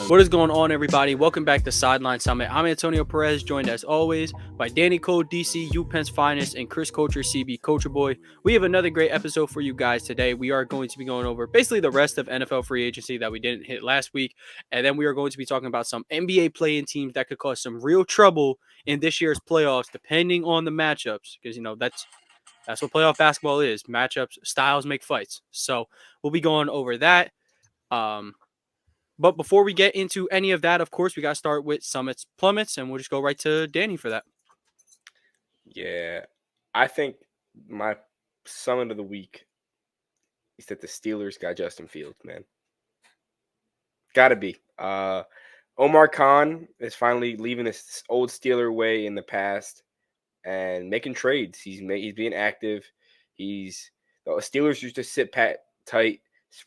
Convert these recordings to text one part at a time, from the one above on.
What is going on, everybody? Welcome back to Sideline Summit. I'm Antonio Perez, joined as always by Danny Cole, DC, UPenn's finest, and Chris Coacher, CB Coacher Boy. We have another great episode for you guys today. We are going to be going over basically the rest of NFL free agency that we didn't hit last week, and then we are going to be talking about some NBA play-in teams that could cause some real trouble in this year's playoffs, depending on the matchups, because that's what playoff basketball is. Matchups, styles make fights. So we'll be going over that. But before we get into any of that, of course, we got to start with Summit's Plummets, and we'll just go right to Danny for that. Yeah, I think my Summit of the week is that the Steelers got Justin Fields, man. Gotta be. Omar Khan is finally leaving this old Steeler way in the past and making trades. He's being active. The Steelers used to sit tight,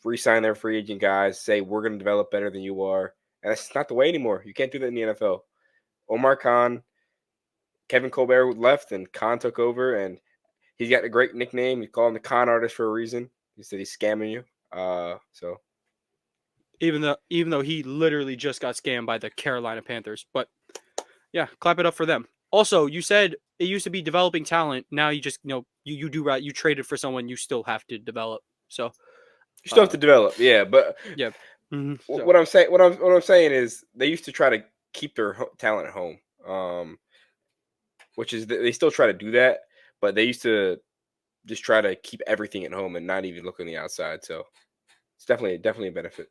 re-sign their free agent guys, say we're going to develop better than you are, and that's not the way anymore. You can't do that in the NFL. Omar Khan, Kevin Colbert left, and Khan took over, and he's got a great nickname. You call him the Con Artist for a reason. He said he's scamming you. So even though he literally just got scammed by the Carolina Panthers, but yeah, clap it up for them. Also, you said it used to be developing talent. Now you just you do right. You traded for someone you still have to develop. So you still have to develop, yeah. But yeah, so. What I'm saying is they used to try to keep their talent at home, which is they still try to do that, but they used to just try to keep everything at home and not even look on the outside. So it's definitely a benefit.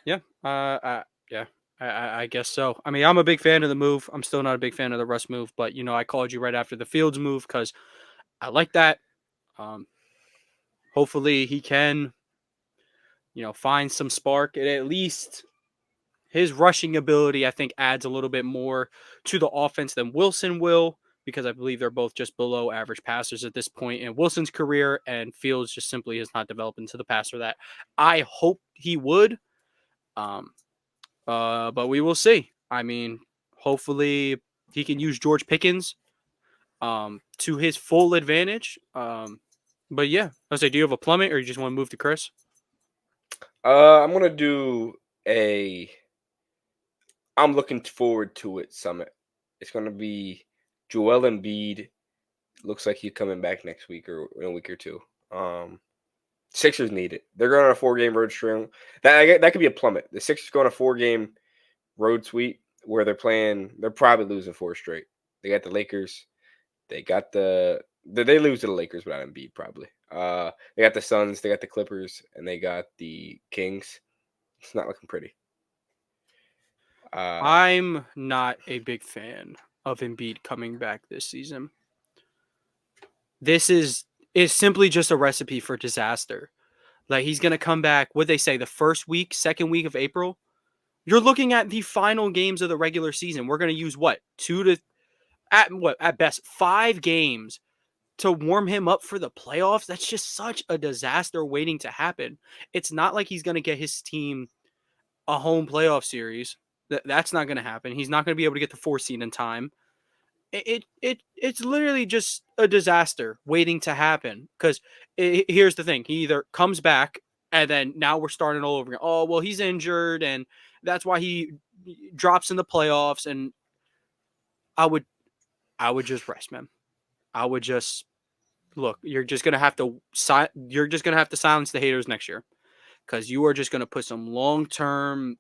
Yeah, I guess so. I mean, I'm a big fan of the move. I'm still not a big fan of the Russ move, but I called you right after the Fields move because I like that. Hopefully he can, find some spark. And at least his rushing ability, I think, adds a little bit more to the offense than Wilson will, because I believe they're both just below average passers at this point in Wilson's career, and Fields just simply has not developed into the passer that I hope he would. But we will see. I mean, hopefully he can use George Pickens to his full advantage. But yeah, I say, do you have a plummet, or you just want to move to Chris? I'm gonna do I'm looking forward to it. Summit. It's gonna be Joel Embiid. Looks like he's coming back next week or in a week or two. Sixers need it. They're going on a 4-game road string. That could be a plummet. The Sixers go on a 4-game road sweep where they're probably losing 4 straight. They got the Lakers. They lose to the Lakers without Embiid probably. They got the Suns. They got the Clippers, and they got the Kings. It's not looking pretty. I'm not a big fan of Embiid coming back this season. This is simply just a recipe for disaster. Like, he's going to come back, what'd they say, the second week of April? You're looking at the final games of the regular season. We're going to use at best 5 games to warm him up for the playoffs. That's just such a disaster waiting to happen. It's not like he's going to get his team a home playoff series. That's not going to happen. He's not going to be able to get the 4 seed in time. It's literally just a disaster waiting to happen, because here's the thing. He either comes back and then now we're starting all over again. Oh, well, he's injured and that's why he drops in the playoffs. And I would just rest, man. I would just look. You're just gonna have to silence the haters next year, because you are just gonna put some long-term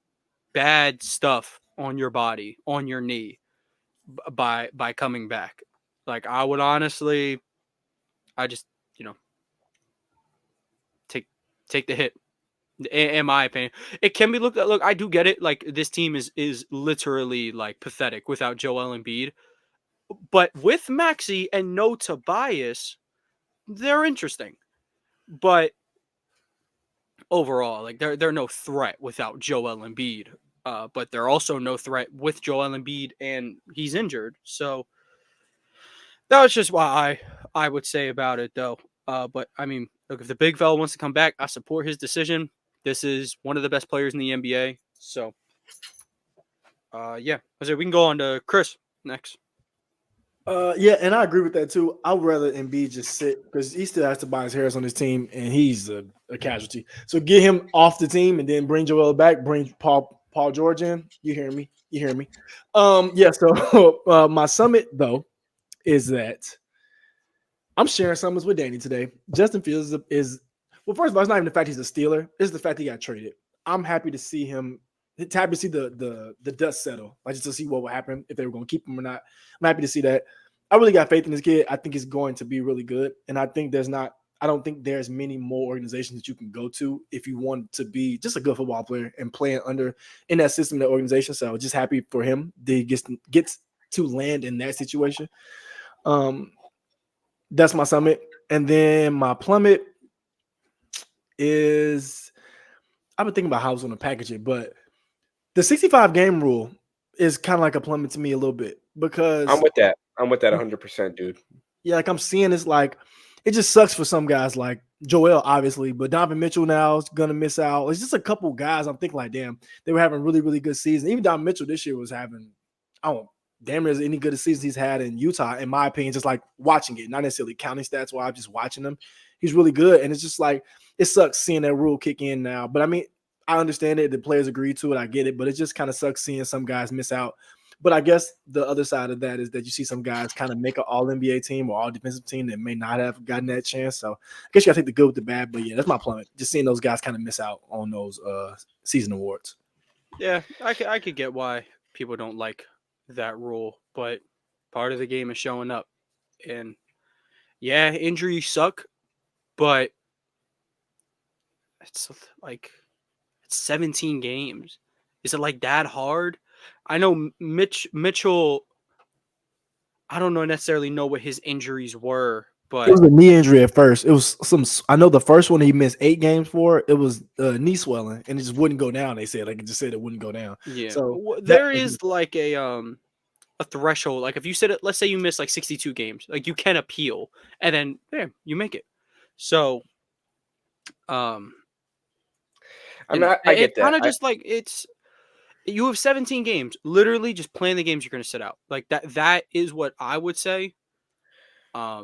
bad stuff on your body, on your knee, by coming back. Like, I would honestly, I just take the hit. In my opinion, it can be looked at. Look, I do get it. Like, this team is literally like pathetic without Joel Embiid, but with Maxey and no Tobias, they're interesting. But overall, like, they're no threat without Joel Embiid. But they're also no threat with Joel Embiid, and he's injured. So that was just why I would say about it, though. But I mean, look, if the big fella wants to come back, I support his decision. This is one of the best players in the NBA. So, yeah. I said we can go on to Chris next. Yeah, and I agree with that too. I'd rather Embiid just sit because he still has Tobias Harris on his team, and he's a casualty. So get him off the team, and then bring Joel back. Bring Paul George in. You hear me? You hear me? Yeah. So my summit though is that I'm sharing summits with Danny today. Justin Fields is well. First of all, it's not even the fact he's a Steeler. It's the fact he got traded. I'm happy to see him. Happy to see the dust settle. Like just to see what would happen if they were going to keep him or not. I'm happy to see that. I really got faith in this kid. I think he's going to be really good. And I think I don't think there's many more organizations that you can go to if you want to be just a good football player and playing in that system, that organization. So just happy for him that he gets to land in that situation. That's my summit. And then my plummet is I've been thinking about how I was going to package it, but the 65 game rule is kind of like a plummet to me a little bit because I'm with that. I'm with that 100%, dude. yeah, like I'm seeing this like it just sucks for some guys like Joel, obviously, but Donovan Mitchell now is gonna miss out. It's just a couple guys I'm thinking like, damn, they were having really, really good seasons. Even Donovan Mitchell this year was having, I don't damn near as any good seasons he's had in Utah, in my opinion, just like watching it, not necessarily counting stats while I'm just watching him. He's really good. And it's just like it sucks seeing that rule kick in now. But I mean, I understand it. The players agree to it. I get it, but it just kind of sucks seeing some guys miss out. But I guess the other side of that is that you see some guys kind of make an all NBA team or all defensive team that may not have gotten that chance. So I guess you gotta take the good with the bad. But yeah, that's my plummet. Just seeing those guys kind of miss out on those season awards. Yeah, I could get why people don't like that rule, but part of the game is showing up. And yeah, injuries suck, but it's like it's 17 games. Is it like that hard? I know Mitchell. I don't necessarily know what his injuries were, It but was a knee injury at first. It was some. I know the first one he missed 8 games for. It was knee swelling, and it just wouldn't go down. They said like it just said it wouldn't go down. yeah, So that there is like a threshold. Like if you said it, let's say you miss like 62 games, like you can appeal, and then you make it. So, I mean, I get it kind that. of just like it's you have 17 games, literally just playing the games you're going to sit out. Like that is what I would say. I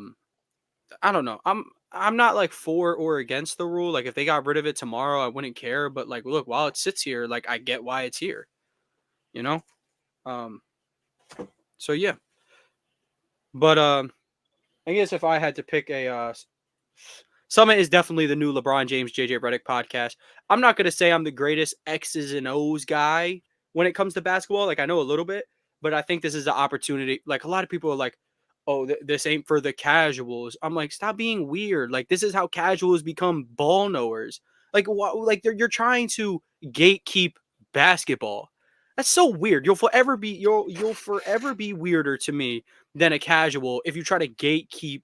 don't know. I'm not like for or against the rule. Like if they got rid of it tomorrow, I wouldn't care. But like, look, while it sits here, like I get why it's here. You know. Um. So yeah. But I guess if I had to pick a Summit is definitely the new LeBron James JJ Redick podcast. I'm not gonna say I'm the greatest X's and O's guy when it comes to basketball. Like I know a little bit, but I think this is the opportunity. Like a lot of people are like, "Oh, this ain't for the casuals." I'm like, stop being weird. Like this is how casuals become ball knowers. Like like you're trying to gatekeep basketball. That's so weird. You'll forever be weirder to me than a casual if you try to gatekeep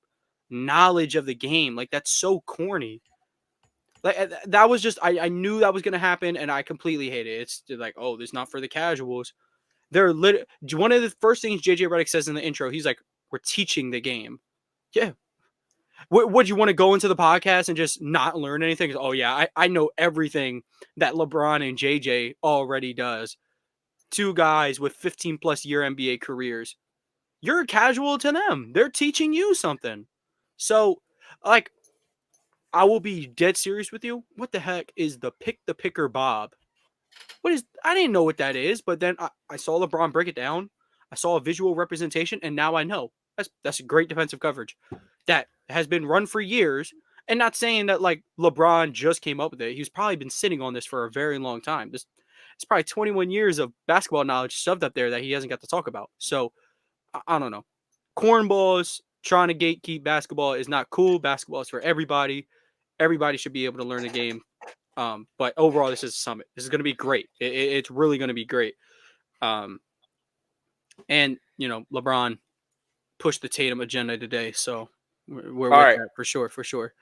knowledge of the game. Like that's so corny. Like that was just I knew that was gonna happen, and I completely hate it. It's like, oh, this is not for the casuals. They're one of the first things JJ Redick says in the intro. He's like, "We're teaching the game." Yeah. Would you want to go into the podcast and just not learn anything? Oh yeah, I know everything that LeBron and JJ already does. Two guys with 15 plus year NBA careers. You're a casual to them. They're teaching you something. So, like, I will be dead serious with you. What the heck is the pick the picker Bob? What is? I didn't know what that is, but then I saw LeBron break it down. I saw a visual representation, and now I know. That's a great defensive coverage that has been run for years. And not saying that like LeBron just came up with it. He's probably been sitting on this for a very long time. It's probably 21 years of basketball knowledge shoved up there that he hasn't got to talk about. So I don't know. Cornballs trying to gatekeep basketball is not cool. Basketball is for everybody. Everybody should be able to learn the game. But overall, this is a summit. This is going to be great. It's really going to be great. And you know, LeBron pushed the Tatum agenda today, so we're All with right, that for sure. For sure.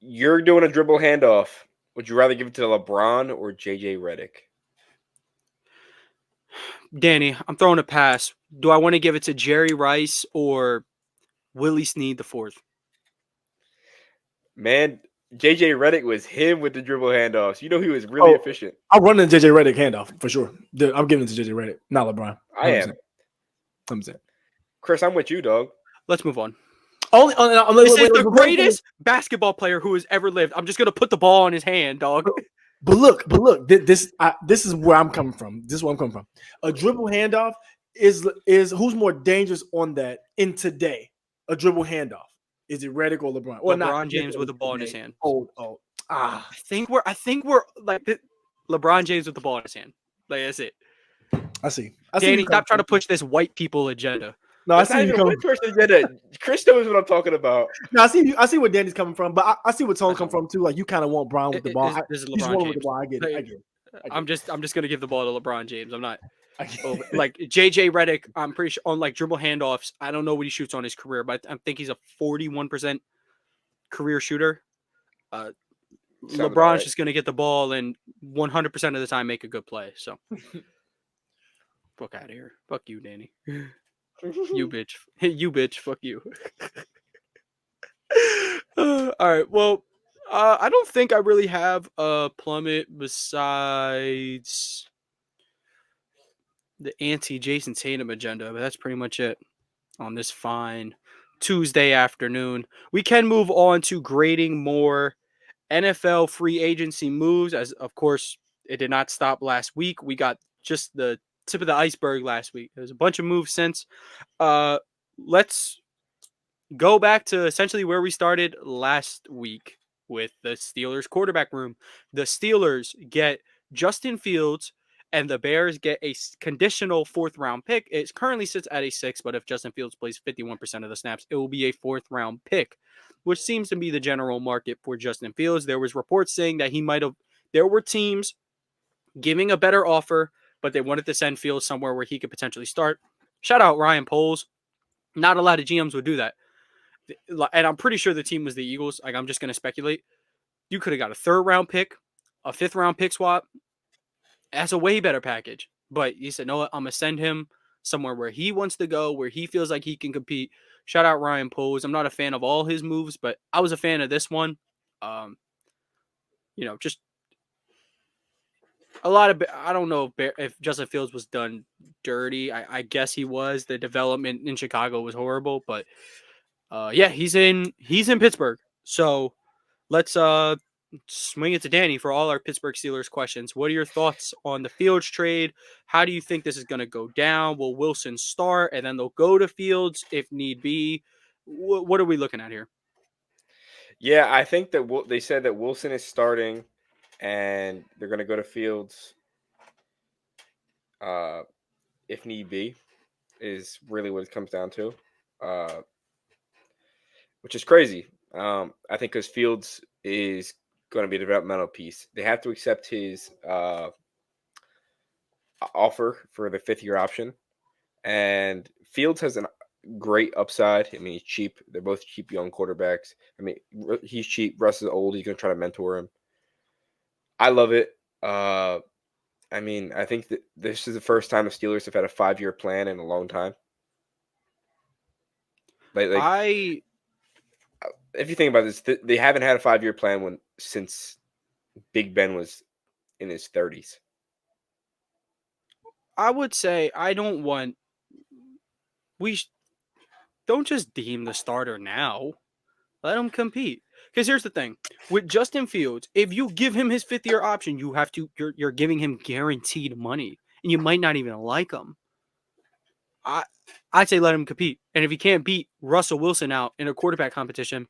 you're doing a dribble handoff. Would you rather give it to LeBron or JJ Redick? Danny, I'm throwing a pass. Do I want to give it to Jerry Rice or Willie Snead the fourth? Man, JJ Redick was him with the dribble handoffs. You know he was really Oh, efficient. I'll run the JJ Redick handoff for sure. I'm giving it to JJ Redick, not LeBron. I 100%. am. 100%. Chris, I'm with you, dog. Let's move on. Only, This is the greatest basketball player who has ever lived. I'm just gonna put the ball in his hand, dog. But look, this is where I'm coming from. This is where I'm coming from. A dribble handoff is who's more dangerous on that in today? A dribble handoff. Is it Redick or LeBron? Or LeBron James with the ball in his hand. I think we're like LeBron James with the ball in his hand. Like that's it. I see. Danny, stop trying to push this white people agenda. No, I see you coming. Chris knows what I'm talking about. No, I see where Danny's coming from, but I see where Tone come from too. Like you kind of want Brown with the ball. This is LeBron James. With the ball. I get it. I'm just gonna give the ball to LeBron James. I'm not like JJ Redick. I'm pretty sure on like dribble handoffs. I don't know what he shoots on his career, but I think he's a 41% career shooter. LeBron's just gonna get the ball and 100% of the time make a good play. So fuck out of here. Fuck you, Danny. You bitch. You bitch. Fuck you. All right. Well, I don't think I really have a plummet besides the anti-Jason Tatum agenda, but that's pretty much it on this fine Tuesday afternoon. We can move on to grading more NFL free agency moves, as of course it did not stop last week. We got just the tip of the iceberg last week. There's a bunch of moves since. Let's go back to essentially where we started last week with the Steelers quarterback room. The Steelers get Justin Fields and the Bears get a conditional 4th round pick. It currently sits at a 6, but if Justin Fields plays 51% of the snaps, it will be a 4th round pick, which seems to be the general market for Justin Fields. There was reports saying that there were teams giving a better offer, but they wanted to send Fields somewhere where he could potentially start. Shout out Ryan Poles. Not a lot of GMs would do that. And I'm pretty sure the team was the Eagles. Like, I'm just going to speculate. You could have got a 3rd round pick, a 5th round pick swap. That's a way better package. But you said, no, I'm going to send him somewhere where he wants to go, where he feels like he can compete. Shout out Ryan Poles. I'm not a fan of all his moves, but I was a fan of this one. Just a lot of, I don't know if Justin Fields was done dirty. I guess he was. The development in Chicago was horrible, but he's in Pittsburgh. So let's swing it to Danny for all our Pittsburgh Steelers questions. What are your thoughts on the Fields trade? How do you think this is going to go down? Will Wilson start and then they'll go to Fields if need be? What are we looking at here? Yeah, I think that they said that Wilson is starting and they're going to go to Fields if need be, is really what it comes down to, which is crazy. I think because Fields is going to be a developmental piece. They have to accept his offer for the 5th-year option. And Fields has a great upside. I mean, he's cheap. They're both cheap young quarterbacks. I mean, he's cheap. Russ is old. He's going to try to mentor him. I love it. I mean, I think that this is the first time the Steelers have had a 5-year plan in a long time. If you think about this, they haven't had a 5-year plan since Big Ben was in his 30s. I would say we don't just deem the starter now. Let him compete. Because here's the thing. With Justin Fields, if you give him his 5th-year option, you're giving him guaranteed money. And you might not even like him. I'd say let him compete. And if he can't beat Russell Wilson out in a quarterback competition,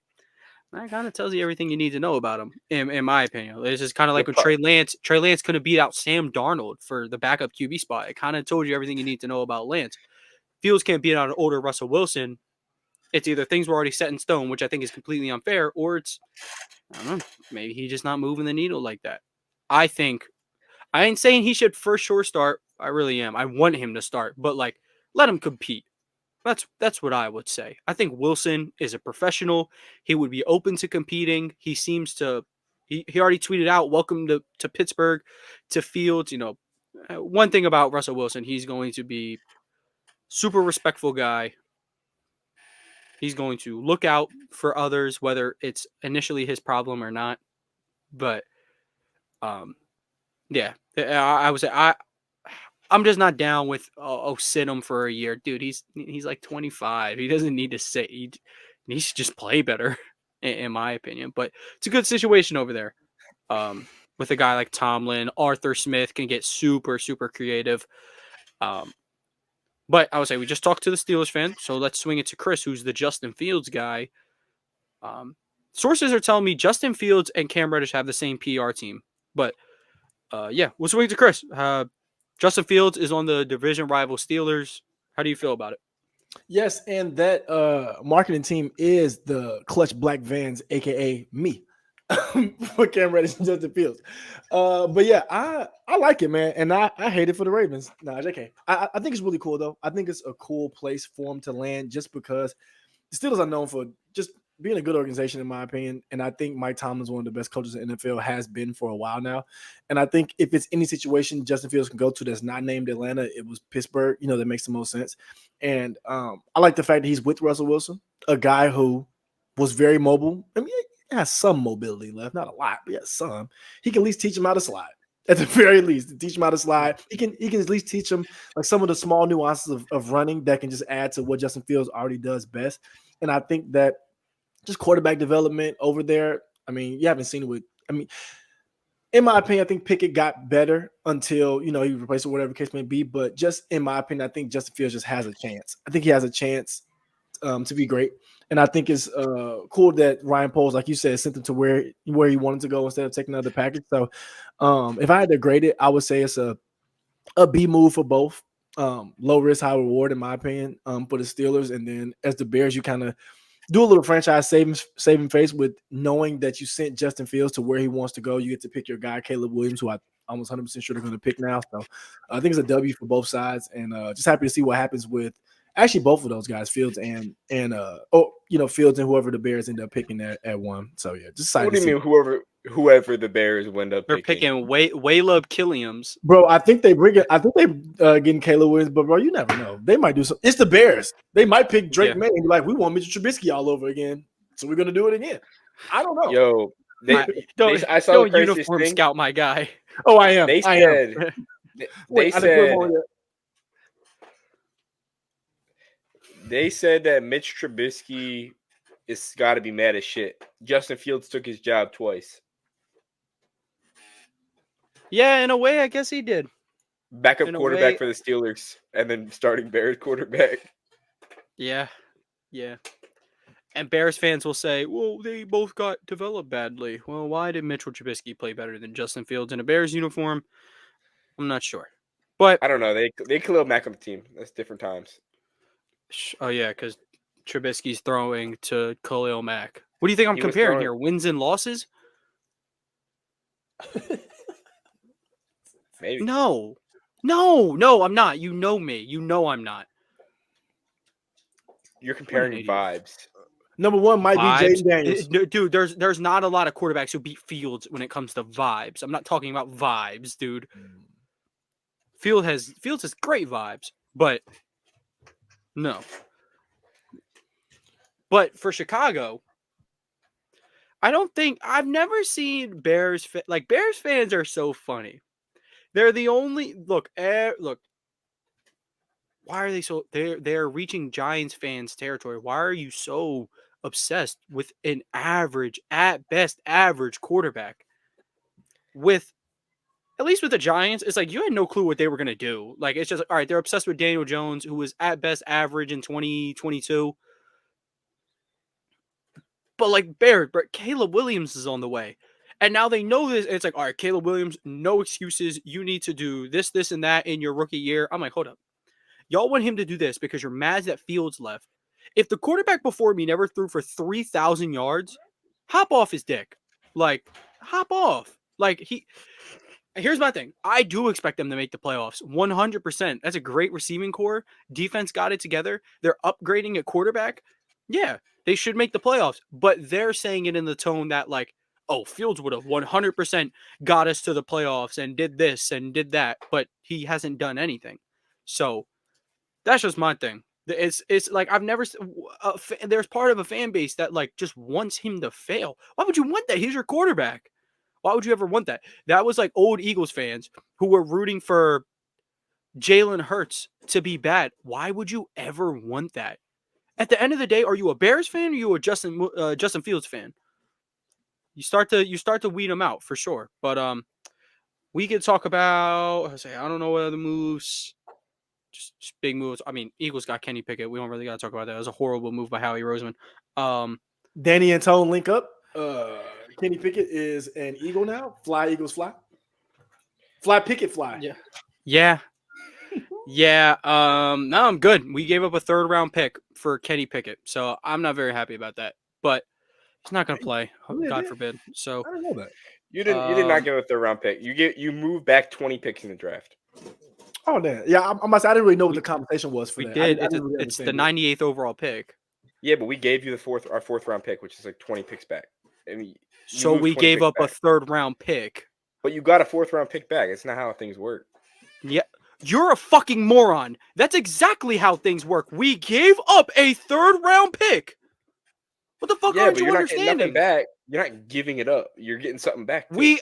that kind of tells you everything you need to know about him, in my opinion. This is kind of like when Trey Lance couldn't beat out Sam Darnold for the backup QB spot. It kind of told you everything you need to know about Lance. Fields can't beat out an older Russell Wilson. It's either things were already set in stone, which I think is completely unfair, or it's, I don't know, maybe he's just not moving the needle like that. I ain't saying he should for sure start. I really am. I want him to start, but like, let him compete. That's what I would say. I think Wilson is a professional. He would be open to competing. He seems to. He already tweeted out, "Welcome to Pittsburgh, to Fields." One thing about Russell Wilson, he's going to be super respectful guy. He's going to look out for others, whether it's initially his problem or not. But, yeah, I would say I'm just not down with sit him for a year, dude. He's like 25. He doesn't need to sit. He needs to just play better, in my opinion. But it's a good situation over there. With a guy like Tomlin, Arthur Smith can get super creative. But I would say we just talked to the Steelers fan, so let's swing it to Chris, who's the Justin Fields guy. Sources are telling me Justin Fields and Cam Reddish have the same PR team, but yeah, we'll swing it to Chris. Justin Fields is on the division rival Steelers. How do you feel about it? Yes, and that marketing team is the Clutch Black Vans, aka me, for Cam Reddish and Justin Fields. But yeah, I like it, man, and I hate it for the Ravens. Nah, JK. I think it's really cool though. I think it's a cool place for him to land, just because the Steelers are known for just being a good organization, in my opinion. And I think Mike Tomlin's one of the best coaches in the NFL, has been for a while now. And I think if it's any situation Justin Fields can go to that's not named Atlanta, it was Pittsburgh. That makes the most sense. And I like the fact that he's with Russell Wilson, a guy who was very mobile. I mean, he has some mobility left, not a lot, but he has some. He can at least teach him how to slide. At the very least, teach him how to slide. He can at least teach him like some of the small nuances of running that can just add to what Justin Fields already does best. And I think that just quarterback development over there. I mean, you haven't seen it with. I mean, in my opinion, I think Pickett got better until he replaced it, whatever the case may be. But just in my opinion, I think Justin Fields just has a chance. I think he has a chance to be great. And I think it's cool that Ryan Poles, like you said, sent him to where he wanted to go instead of taking another package. So if I had to grade it, I would say it's a B move for both. Low risk, high reward, in my opinion, for the Steelers. And then as the Bears, you kind of do a little franchise saving face with knowing that you sent Justin Fields to where he wants to go. You get to pick your guy, Caleb Williams, who I'm almost 100% sure they're going to pick now. So I think it's a W for both sides, and just happy to see what happens with actually both of those guys, Fields and Fields and whoever the Bears end up picking at one. So yeah, just what do you mean whoever the Bears wind up They're picking Caleb Williams. Bro, I think they getting Caleb Williams, but bro, you never know. They might do something. It's the Bears. They might pick Drake May and be like, we want Mitchell Trubisky all over again, so we're gonna do it again. I don't know. Yo, I saw don't uniform thing. Scout my guy. Oh, I am. They said that Mitch Trubisky is got to be mad as shit. Justin Fields took his job twice. Yeah, in a way, I guess he did. Backup quarterback for the Steelers, and then starting Bears quarterback. Yeah. And Bears fans will say, well, they both got developed badly. Well, why did Mitchell Trubisky play better than Justin Fields in a Bears uniform? I'm not sure. But I don't know. They Khalil Mack on the team. That's different times. Oh, yeah, because Trubisky's throwing to Khalil Mack. What do you think I'm comparing here? Wins and losses? Maybe. No, I'm not. You know me. You know I'm not. You're comparing vibes. Number one might be Jaden Daniels. Dude, there's not a lot of quarterbacks who beat Fields when it comes to vibes. I'm not talking about vibes, dude. Fields has great vibes, but no. But for Chicago, I've never seen Bears fans are so funny. They're the only look. Why are they so? They're reaching Giants fans territory. Why are you so obsessed with an average, at best, average quarterback? At least with the Giants, it's like you had no clue what they were gonna do. Like it's just all right. They're obsessed with Daniel Jones, who was at best average in 2022. But Caleb Williams is on the way. And now they know this. And it's like, all right, Caleb Williams, no excuses. You need to do this, and that in your rookie year. I'm like, hold up. Y'all want him to do this because you're mad that Fields left. If the quarterback before me never threw for 3,000 yards, hop off his dick. Like, hop off. Here's my thing. I do expect them to make the playoffs. 100%. That's a great receiving core. Defense got it together. They're upgrading at quarterback. Yeah, they should make the playoffs. But they're saying it in the tone that, like, oh, Fields would have 100% got us to the playoffs and did this and did that. But he hasn't done anything. So that's just my thing. It's like I've never there's part of a fan base that like just wants him to fail. Why would you want that? He's your quarterback. Why would you ever want that? That was like old Eagles fans who were rooting for Jalen Hurts to be bad. Why would you ever want that? At the end of the day, are you a Bears fan or are you a Justin Fields fan? You start to weed them out for sure. But we could talk about. I don't know what other moves. Just big moves. I mean, Eagles got Kenny Pickett. We don't really got to talk about that. It was a horrible move by Howie Roseman. Danny and Tone link up. Kenny Pickett is an Eagle now. Fly, Eagles, fly. Fly, Pickett, fly. Yeah. No, I'm good. We gave up a 3rd round pick for Kenny Pickett, so I'm not very happy about that. But he's not going to play. God forbid. So I don't know that. You did not give a 3rd round pick. You moved back 20 picks in the draft. Oh damn! Yeah, I didn't really know what the conversation was for we that. did. It's the 98th overall pick. Yeah, but we gave you our 4th round pick, which is like 20 picks back. I mean, so we gave up a 3rd round pick. But you got a 4th round pick back. It's not how things work. Yeah, you're a fucking moron. That's exactly how things work. We gave up a 3rd round pick. What the fuck aren't you understanding? Not getting nothing back. You're not giving it up. You're getting something back. Too.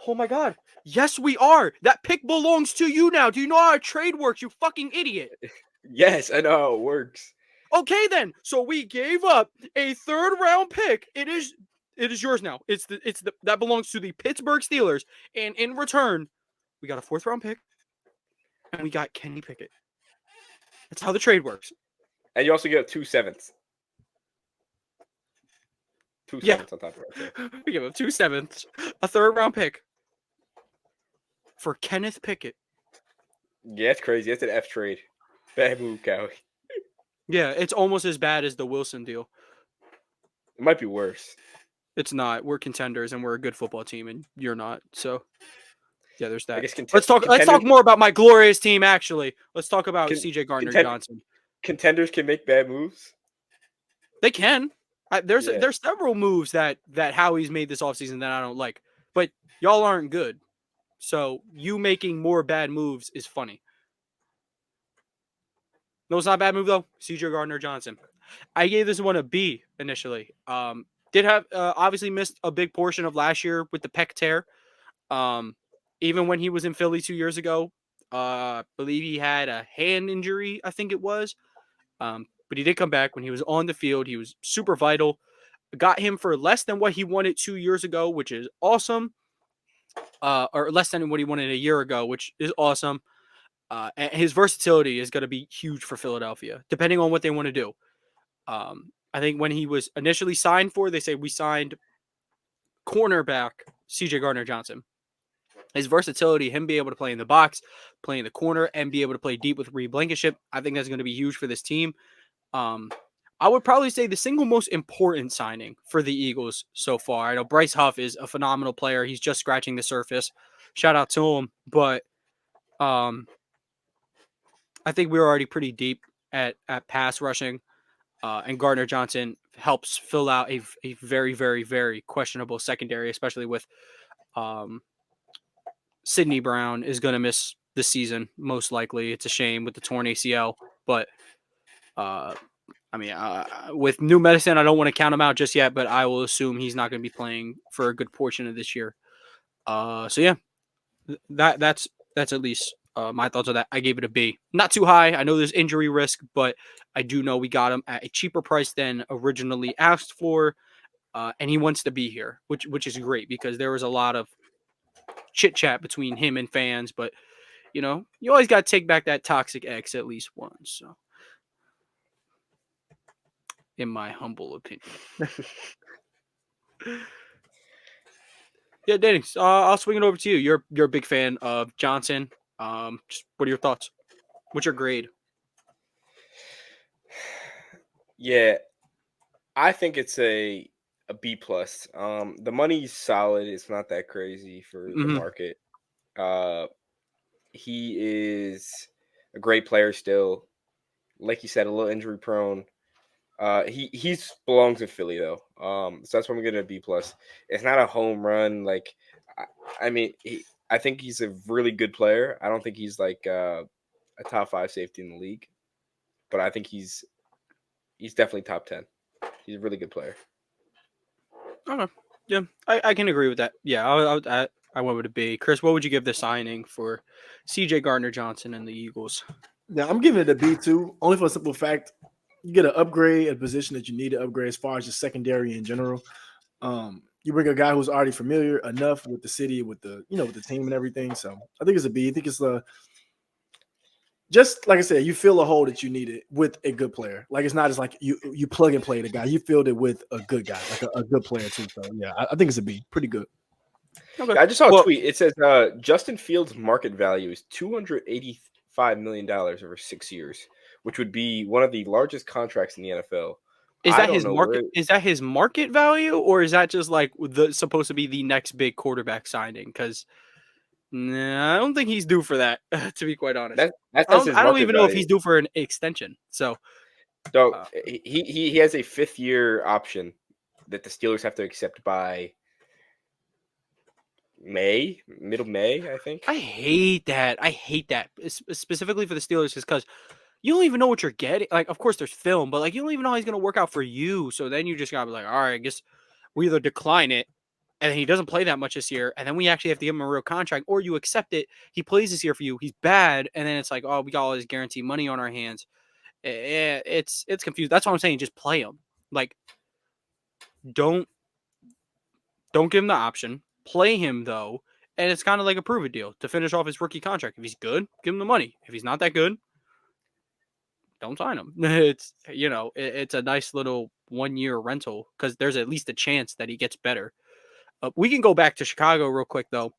Oh my god. Yes, we are. That pick belongs to you now. Do you know how a trade works, you fucking idiot? Yes, I know how it works. Okay then. So we gave up a 3rd round pick. It is yours now. That belongs to the Pittsburgh Steelers. And in return, we got a 4th round pick. And we got Kenny Pickett. That's how the trade works. And you also get 2 7ths. 2 7ths on top of it. We give up 2 7ths, a 3rd round pick for Kenneth Pickett. Yeah, it's crazy. That's an F trade. Bad move, Cowie. Yeah, it's almost as bad as the Wilson deal. It might be worse. It's not. We're contenders and we're a good football team, and you're not. So, yeah, there's that. I guess Let's talk more about my glorious team. Actually, let's talk about C.J. Gardner-Johnson. Contenders can make bad moves. They can. There's several moves that Howie's made this offseason that I don't like, but y'all aren't good. So you making more bad moves is funny. No, it's not a bad move though. C.J. Gardner-Johnson. I gave this one a B initially. Did have obviously missed a big portion of last year with the pec tear. Even when he was in Philly 2 years ago, I believe he had a hand injury, I think it was. But he did come back when he was on the field. He was super vital. Got him for less than what he wanted 2 years ago, which is awesome. Or less than what he wanted a year ago, which is awesome. And his versatility is going to be huge for Philadelphia, depending on what they want to do. I think when he was initially signed for, they say we signed cornerback C.J. Gardner-Johnson. His versatility, him being able to play in the box, play in the corner, and be able to play deep with Reed Blankenship, I think that's going to be huge for this team. I would probably say the single most important signing for the Eagles so far. I know Bryce Huff is a phenomenal player. He's just scratching the surface. Shout out to him. But I think we're already pretty deep at pass rushing. And Gardner-Johnson helps fill out a very, very, very questionable secondary, especially with Sidney Brown is going to miss the season, most likely. It's a shame with the torn ACL. But, with new medicine, I don't want to count him out just yet, but I will assume he's not going to be playing for a good portion of this year. That's at least my thoughts on that. I gave it a B. Not too high. I know there's injury risk, but I do know we got him at a cheaper price than originally asked for, and he wants to be here, which is great because there was a lot of chit chat between him and fans, but you always got to take back that toxic ex at least once. So, in my humble opinion. Yeah, Danny, I'll swing it over to you. You're a big fan of Johnson. Just what are your thoughts? What's your grade? Yeah, I think it's a B plus. The money's solid. It's not that crazy for the market. He is a great player still. Like you said, a little injury prone. He belongs in Philly though. So that's why I'm gonna B plus. It's not a home run. Like, I think he's a really good player. I don't think he's like a top 5 safety in the league, but I think he's definitely top 10. He's a really good player. Okay. Yeah, I can agree with that. Yeah, I went with a B. Chris, what would you give the signing for C.J. Gardner-Johnson and the Eagles? Yeah, I'm giving it a B too, only for a simple fact. You get an upgrade, a position that you need to upgrade as far as just secondary in general. You bring a guy who's already familiar enough with the city, with the with the team and everything. So I think it's a B. I think it's just like I said, you fill a hole that you needed with a good player. Like it's not just like you plug and play the guy. You filled it with a good guy, like a good player too. So yeah, I think it's a B. Pretty good. Okay. I just saw a tweet. It says Justin Fields' market value is $285 million over 6 years, which would be one of the largest contracts in the NFL. Is I that don't his know market? where. Is that his market value, or is that just like supposed to be the next big quarterback signing? Because I don't think he's due for that. To be quite honest, That's his I don't market even know if value. he's due for an extension. So, So he has a 5th-year option that the Steelers have to accept by middle May, I think. I hate that. Specifically for the Steelers, is because you don't even know what you're getting. Like, of course, there's film, but like you don't even know how he's gonna work out for you. So then you just gotta be like, all right, I guess we either decline it, and he doesn't play that much this year, and then we actually have to give him a real contract, or you accept it. He plays this year for you. He's bad, and then it's like, oh, we got all this guaranteed money on our hands. It's confused. That's what I'm saying. Just play him. Like, don't give him the option. Play him though, and it's kind of like a prove it deal to finish off his rookie contract. If he's good, give him the money. If he's not that good, don't sign him. It's it's a nice little 1-year rental because there's at least a chance that he gets better. We can go back to Chicago real quick though.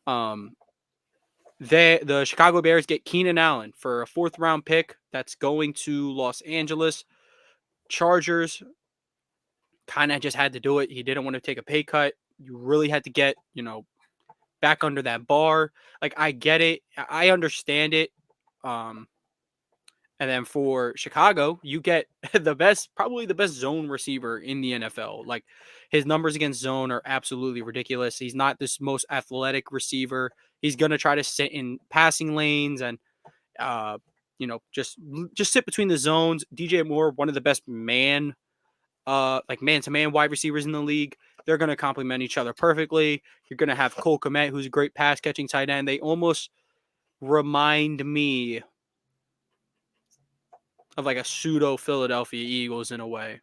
The Chicago Bears get Keenan Allen for a 4th-round pick that's going to Los Angeles. Chargers kind of just had to do it. He didn't want to take a pay cut. You really had to get, back under that bar. Like, I get it. I understand it. And then for Chicago, you get probably the best zone receiver in the NFL. Like, his numbers against zone are absolutely ridiculous. He's not this most athletic receiver. He's going to try to sit in passing lanes and, just sit between the zones. DJ Moore, one of the best man-to-man wide receivers in the league. They're going to complement each other perfectly. You're going to have Cole Kmet, who's a great pass-catching tight end. They almost remind me of like a pseudo Philadelphia Eagles in a way.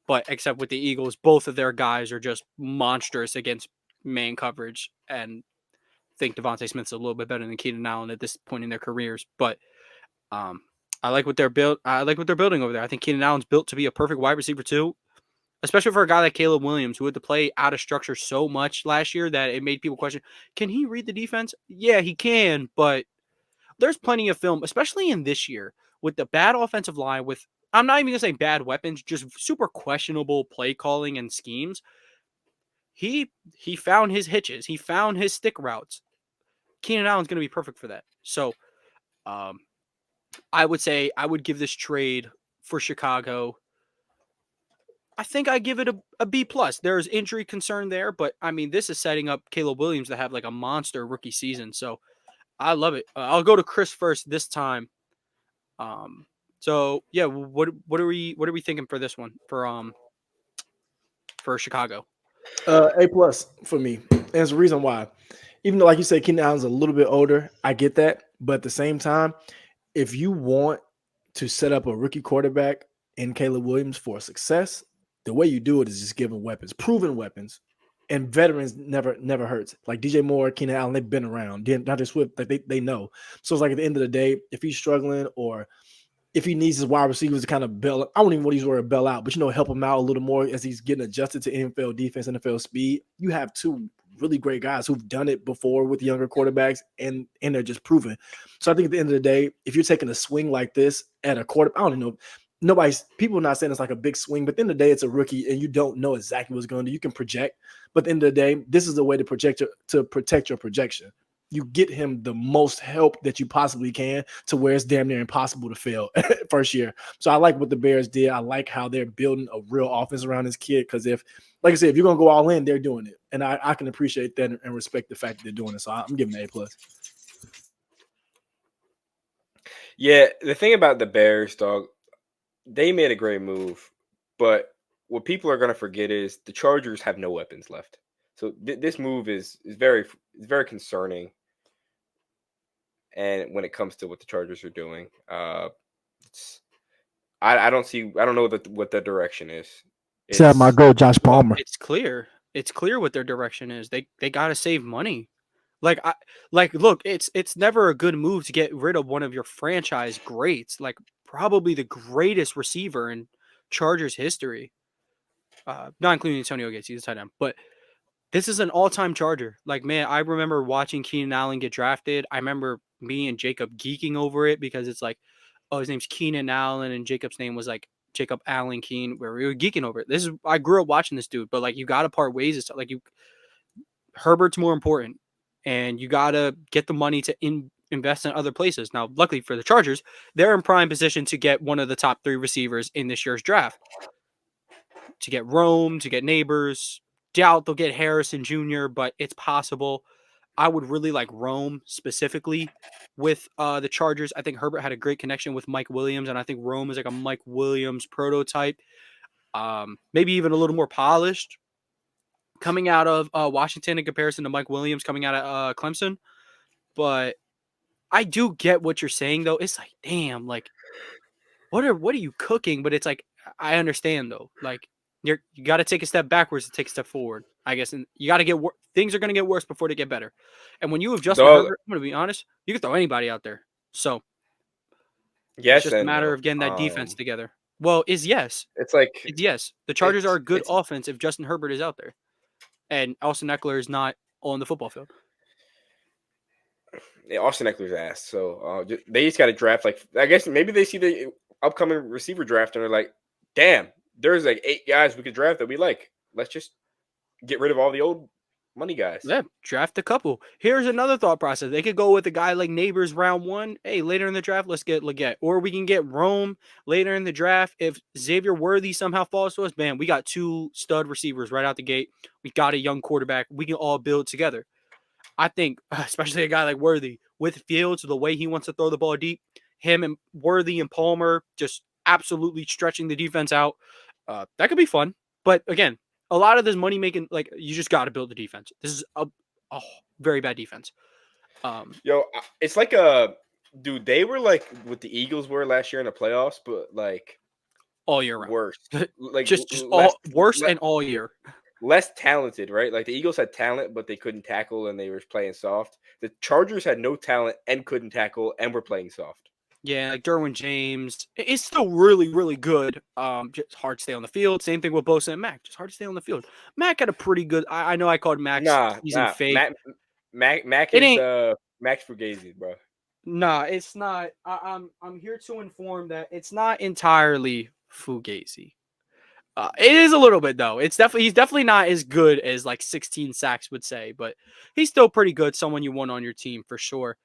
But except with the Eagles, both of their guys are just monstrous against man coverage. And I think Devontae Smith's a little bit better than Keenan Allen at this point in their careers. But I like what they're building over there. I think Keenan Allen's built to be a perfect wide receiver too. Especially for a guy like Caleb Williams, who had to play out of structure so much last year that it made people question, can he read the defense? Yeah, he can, but there's plenty of film, especially in this year, with the bad offensive line, with, I'm not even going to say bad weapons, just super questionable play calling and schemes. He found his hitches. He found his stick routes. Keenan Allen's going to be perfect for that. So I would say I would give this trade for Chicago, I think I give it a B plus. There's injury concern there, but I mean, this is setting up Caleb Williams to have like a monster rookie season. So I love it. I'll go to Chris first this time. So yeah, what are we thinking for this one for Chicago? A plus for me. And there's a reason why. Even though, like you said, Keenan Allen's a little bit older, I get that. But at the same time, if you want to set up a rookie quarterback in Caleb Williams for success, the way you do it is just give him weapons, proven weapons, and veterans never hurts. Like DJ Moore, Keenan Allen, they've been around. Not just Swift, like they know. So it's like at the end of the day, if he's struggling or if he needs his wide receivers to kind of bail, I don't even want to use the word bail out, but help him out a little more as he's getting adjusted to NFL defense, NFL speed. You have 2 really great guys who've done it before with younger quarterbacks, and they're just proven. So I think at the end of the day, if you're taking a swing like this at a quarter, I don't know. People are not saying it's like a big swing, but at the end of the day, it's a rookie and you don't know exactly what's going to do. You can project, but at the end of the day, this is a way to protect your projection. You get him the most help that you possibly can to where it's damn near impossible to fail first year. So I like what the Bears did. I like how they're building a real offense around this kid. Because like I said, if you're going to go all in, they're doing it. And I can appreciate that and respect the fact that they're doing it. So I'm giving it A plus. Yeah, the thing about the Bears, dog, they made a great move. But what people are going to forget is the Chargers have no weapons left. So this move is very concerning. And when it comes to what the Chargers are doing, it's, I don't know what the direction is. Except my goal, Josh Well, Palmer. it's clear. It's clear what their direction is. They got to save money. Look, it's never a good move to get rid of one of your franchise greats, like probably the greatest receiver in Chargers history. Not including Antonio Gates, he's a tight end, but this is an all-time Charger. Like, man, I remember watching Keenan Allen get drafted. I remember me and Jacob geeking over it because it's like, oh, his name's Keenan Allen, and Jacob's name was like Jacob Allen Keen, where we were geeking over it. I grew up watching this dude, but like you got to part ways and stuff. Like Herbert's more important, and you got to get the money to invest in other places. Now, luckily for the Chargers, they're in prime position to get one of the top 3 receivers in this year's draft. To get Rome, to get Neighbors. Doubt they'll get Harrison Jr., but it's possible. I would really like Rome specifically with the Chargers. I think Herbert had a great connection with Mike Williams, and I think Rome is like a Mike Williams prototype. Maybe even a little more polished coming out of Washington in comparison to Mike Williams coming out of Clemson. But I do get what you're saying, though. It's like, damn, like, what are you cooking? But it's like, I understand, though. Like, you got to take a step backwards to take a step forward, I guess. And you got to things are going to get worse before they get better. And when you have Justin Herbert, I'm going to be honest, you can throw anybody out there. So it's just a matter of getting that defense together. Well, yes. It's like it's yes. The Chargers are a good offense if Justin Herbert is out there, and Austin Eckler is not on the football field. Yeah, Austin Eckler's ass. So they just got to draft. Like, I guess maybe they see the upcoming receiver draft and they're like, damn, there's like 8 guys we could draft that we like. Let's just get rid of all the old money guys. Yeah, draft a couple. Here's another thought process. They could go with a guy like Neighbors round 1. Hey, later in the draft, let's get Leggett. Or we can get Rome later in the draft. If Xavier Worthy somehow falls to us, man, we got 2 stud receivers right out the gate. We got a young quarterback. We can all build together. I think, especially a guy like Worthy, with Fields, the way he wants to throw the ball deep, him and Worthy and Palmer just absolutely stretching the defense out. That could be fun. But again, a lot of this money making, like, you just got to build the defense. This is a very bad defense. It's like dude, they were like what the Eagles were last year in the playoffs, but like all year round. Worse. Like worse and all year. Less talented, right? Like the Eagles had talent, but they couldn't tackle and they were playing soft. The Chargers had no talent and couldn't tackle and were playing soft. Yeah, like Derwin James. It's still really, really good. Just hard to stay on the field. Same thing with Bosa and Mac. Just hard to stay on the field. Mac had a pretty good. I know I called Mac season fake. Mac is Max Fugazi, bro. Nah, it's not. I'm here to inform that it's not entirely Fugazi. It is a little bit though. He's definitely not as good as like 16 sacks would say, but he's still pretty good. Someone you want on your team for sure.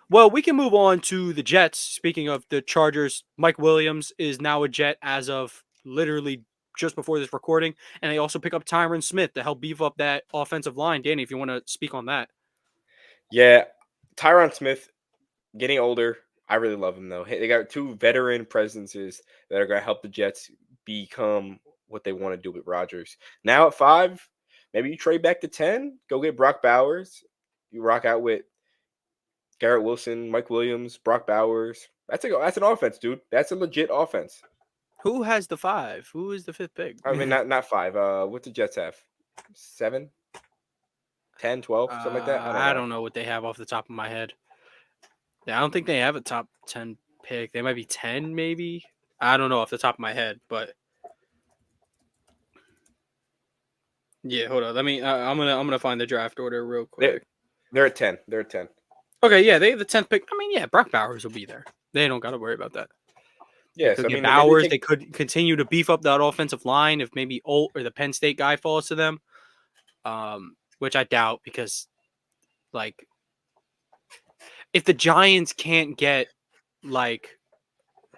Well, we can move on to the Jets. Speaking of the Chargers, Mike Williams is now a Jet as of literally just before this recording, and they also pick up Tyron Smith to help beef up that offensive line. Danny, if you want to speak on that. Yeah, Tyron Smith getting older. I really love him though. They got 2 veteran presences that are going to help the Jets become what they want to do with Rodgers. Now at 5, maybe you trade back to 10, go get Brock Bowers. You rock out with Garrett Wilson, Mike Williams, Brock Bowers. That's an offense, dude. That's a legit offense. Who has the 5? Who is the 5th pick? I mean, not 5. What the Jets have? 7, 10, 12, something like that. I don't know what they have off the top of my head. Yeah, I don't think they have a top 10 pick. They might be 10, maybe. I don't know off the top of my head, but. Yeah, hold on. Let me. I'm gonna find the draft order real quick. They're at 10. They're at 10. Okay, yeah, they have the 10th pick. I mean, yeah, Brock Bowers will be there. They don't got to worry about that. Yeah, so I mean, Bowers. They could continue to beef up that offensive line if maybe Olt or the Penn State guy falls to them, which I doubt because, like, if the Giants can't get like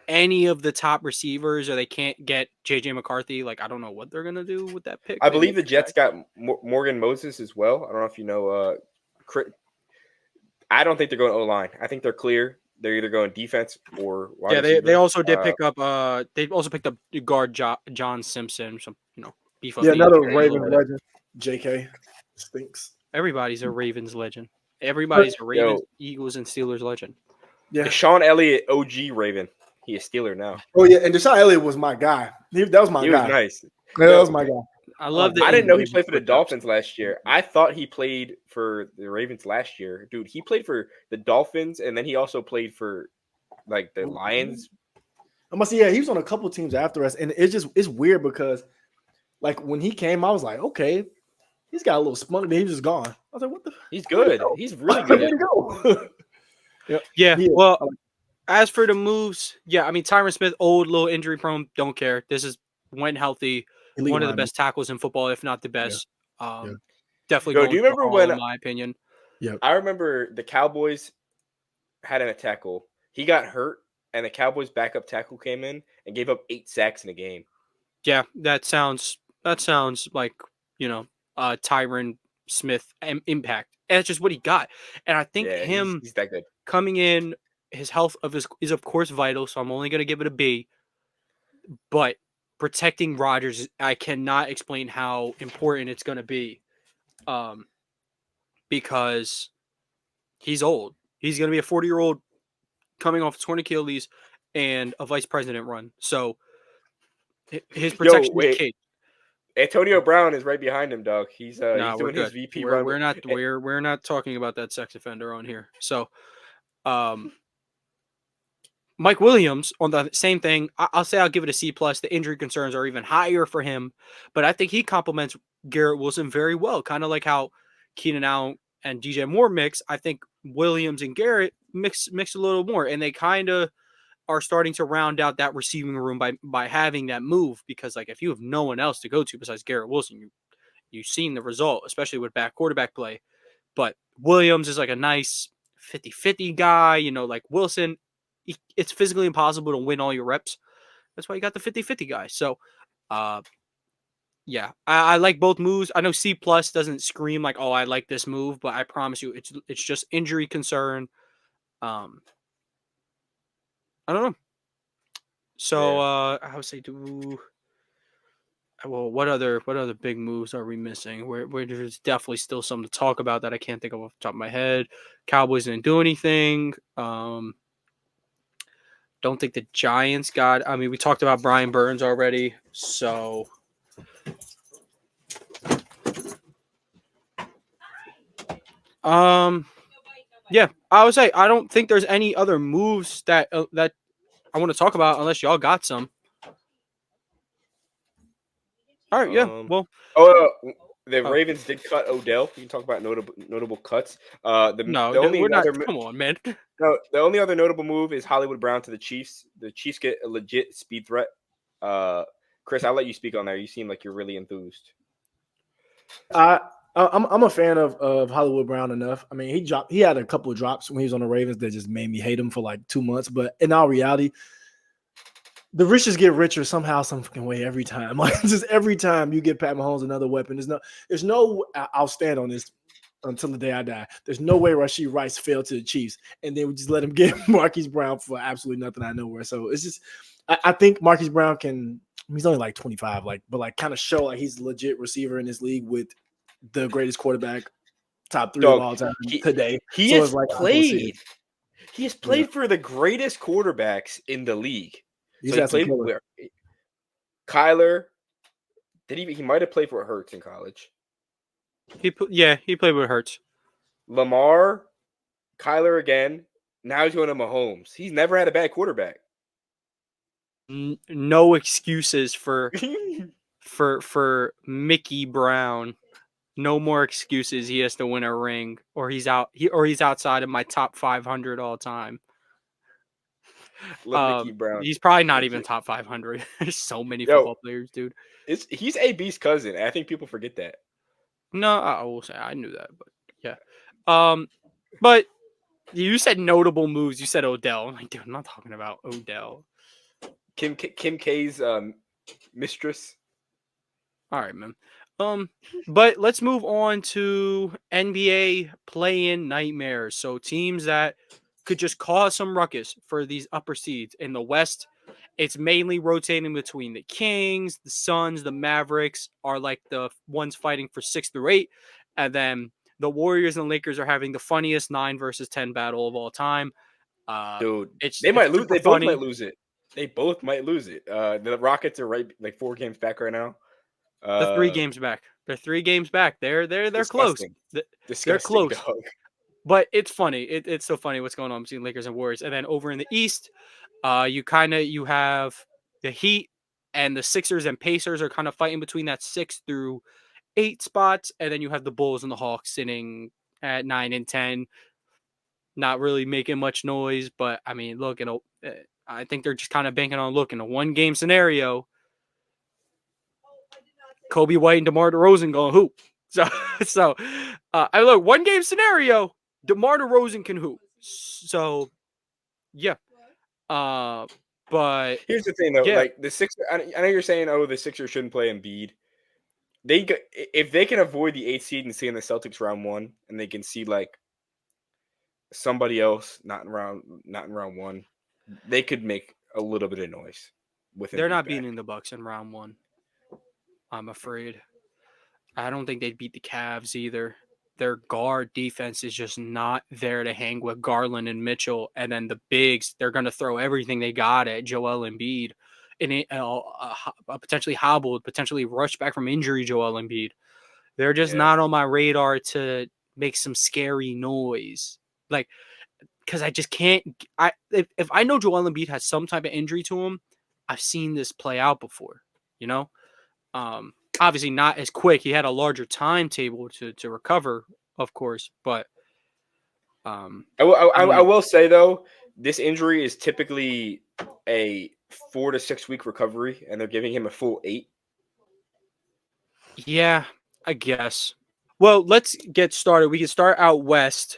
any of the top receivers or they can't get JJ McCarthy, like I don't know what they're gonna do with that pick. I believe the Jets got Morgan Moses as well. I don't know if you know. I don't think they're going O-line. I think they're clear. They're either going defense or wide receiver. They also did pick up. They also picked up guard John Simpson. Some beef up. Yeah, another Ravens legend, JK. Stinks. Everybody's a Ravens legend. Everybody's a Ravens, Eagles, and Steelers legend. Yeah. Deshaun Elliott, OG Raven. He is Steeler now. Oh yeah, and Deshaun Elliott was my guy. That was my He guy. was nice. Yeah, that was my guy. I love that. I didn't know he played for the Dolphins last year. I thought he played for the Ravens last year. Dude, he played for the Dolphins, and then he also played for like the Lions. I must say, yeah, he was on a couple teams after us, and it's weird because like when he came, I was like, okay, he's got a little spunk, and then he's just gone. I was like, what the? He's good. He's really good. Where'd he go? Yeah. Well, as for the moves, yeah, I mean Tyron Smith, old, little injury prone, don't care. This is when healthy, one of the best tackles in football, if not the best. Definitely. Do you remember when? In my opinion, yeah, I remember the Cowboys had him at tackle. He got hurt, and the Cowboys' backup tackle came in and gave up 8 sacks in a game. Yeah, that sounds like Tyron Smith impact. And that's just what he got. And I think he's that good. Coming in, his health is of course vital, so I'm only going to give it a B. But protecting Rodgers, I cannot explain how important it's going to be, because he's old. He's going to be a 40-year-old coming off 20 Achilles and a vice president run. So his protection is key. Antonio Brown is right behind him, dog. He's doing his VP run. We're not talking about that sex offender on here. So, Mike Williams on the same thing. I'll say I'll give it a C+. The injury concerns are even higher for him, but I think he complements Garrett Wilson very well. Kind of like how Keenan Allen and DJ Moore mix. I think Williams and Garrett mix a little more, and they kind of are starting to round out that receiving room by having that move, because like if you have no one else to go to besides Garrett Wilson, you've seen the result, especially with quarterback play. But Williams is like a nice 50-50 guy, like Wilson. It's physically impossible to win all your reps. That's why you got the 50-50 guy. So, yeah, I like both moves. I know C+ doesn't scream like, oh, I like this move, but I promise you, it's just injury concern. I don't know. So, I would say what other big moves are we missing? Where there's definitely still something to talk about that I can't think of off the top of my head. Cowboys didn't do anything. Don't think the Giants got. I mean, we talked about Brian Burns already, so. Yeah, I would say I don't think there's any other moves that I want to talk about unless y'all got some. All right, yeah. Well, the Ravens did cut Odell. You can talk about notable cuts. Come on, man. No, the only other notable move is Hollywood Brown to the Chiefs. The Chiefs get a legit speed threat. Chris, I'll let you speak on that. You seem like you're really enthused. I'm a fan of Hollywood Brown enough. I mean, he had a couple of drops when he was on the Ravens that just made me hate him for like 2 months. But in all reality, the rich just get richer somehow, some fucking way every time. Like just every time you get Pat Mahomes another weapon. There's no. I'll stand on this until the day I die. There's no way Rashee Rice fell to the Chiefs, and they would just let him get Marquise Brown for absolutely nothing out of nowhere. So it's just, I think Marquise Brown can. He's only like 25, but kind of show like he's a legit receiver in this league with the greatest quarterback, top 3 of all time today. He has played. He has played for the greatest quarterbacks in the league. He's so he played with Kyler. He might have played for Hurts in college. He played with Hurts. Lamar, Kyler again. Now he's going to Mahomes. He's never had a bad quarterback. No excuses for Mickey Brown. No more excuses. He has to win a ring, or he's outside of my top 500 all time. Mickey Brown. He's probably not even top 500. There's so many football players, dude. He's AB's cousin. I think people forget that. No, I will say I knew that, but yeah. But you said notable moves. You said Odell. I'm like, dude, I'm not talking about Odell. Kim K's mistress. All right, man. But let's move on to NBA play-in nightmares. So teams that could just cause some ruckus for these upper seeds in the West. It's mainly rotating between the Kings, the Suns, the Mavericks are like the ones fighting for 6 through 8, And then the Warriors and Lakers are having the funniest 9 versus 10 battle of all time. Dude, It's they might lose. super They both funny. might lose it. They both might lose it. The Rockets are right like 4 games back right now. They're 3 games back. They're 3 games back. They're close. Disgusting. They're Disgusting, close. dog. But it's funny. It's so funny what's going on between Lakers and Warriors. And then over in the East, you have the Heat and the Sixers and Pacers are kind of fighting between that 6 through 8 spots, and then you have the Bulls and the Hawks sitting at 9 and 10, not really making much noise. But I mean, look, I think they're just kind of banking on in a 1-game scenario. Kobe White and DeMar DeRozan going hoop. So I look 1-game scenario. DeMar DeRozan can hoop. So yeah. But here's the thing though, yeah. like the Sixers. I know you're saying, oh, the Sixers shouldn't play Embiid. If they can avoid the 8th seed and stay in the Celtics round 1, and they can see like somebody else not in round 1, they could make a little bit of noise. They're not beating the Bucks in round 1. I'm afraid. I don't think they'd beat the Cavs either. Their guard defense is just not there to hang with Garland and Mitchell. And then the bigs, they're going to throw everything they got at Joel Embiid. And potentially hobbled, potentially rushed back from injury Joel Embiid. They're just not on my radar to make some scary noise. Like, because I just can't. If I know Joel Embiid has some type of injury to him, I've seen this play out before, you know? Obviously not as quick. He had a larger timetable to recover, of course, but I will say though, this injury is typically a 4 to 6 week recovery, and they're giving him a full 8. Yeah, I guess. Well, let's get started. We can start out west.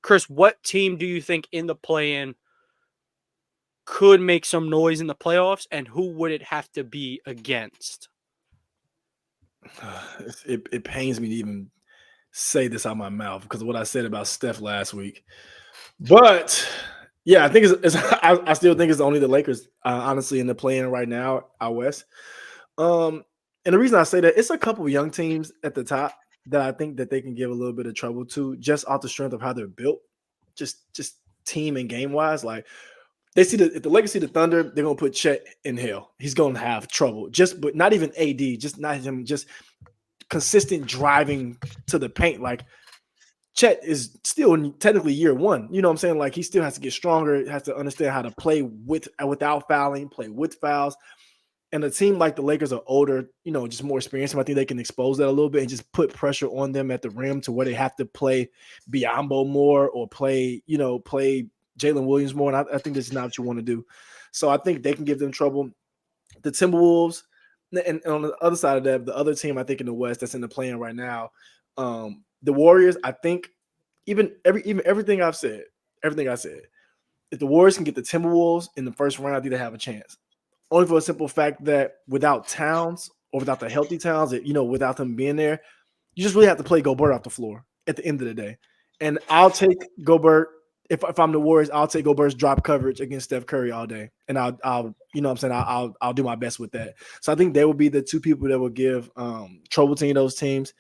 Chris, what team do you think in the play-in could make some noise in the playoffs, and who would it have to be against? It pains me to even say this out of my mouth because of what I said about Steph last week. But yeah, I think I still think it's only the Lakers, honestly, in the play-in right now out west. And the reason I say that, it's a couple of young teams at the top that I think that they can give a little bit of trouble to, just off the strength of how they're built, just team and game wise. Like if the Lakers see the Thunder, they're gonna put Chet in hell. He's gonna have trouble. But not even AD, just not him, just consistent driving to the paint. Like Chet is still technically year 1. You know what I'm saying? Like he still has to get stronger, has to understand how to play without fouling, play with fouls. And a team like the Lakers are older, just more experienced. I think they can expose that a little bit and just put pressure on them at the rim to where they have to play Biyombo more or play Jalen Williams more. And I think that's not what you want to do. So I think they can give them trouble. The Timberwolves, and on the other side of that, the other team I think in the West that's in the play-in right now, the Warriors. I think everything I said, if the Warriors can get the Timberwolves in the first round, I think they have a chance. Only for a simple fact that without Towns or without the healthy Towns, without them being there, you just really have to play Gobert off the floor at the end of the day. And I'll take Gobert. If I'm the Warriors, I'll take Gobert's drop coverage against Steph Curry all day. And I'll I'll do my best with that. So I think they will be the two people that will give trouble to those teams.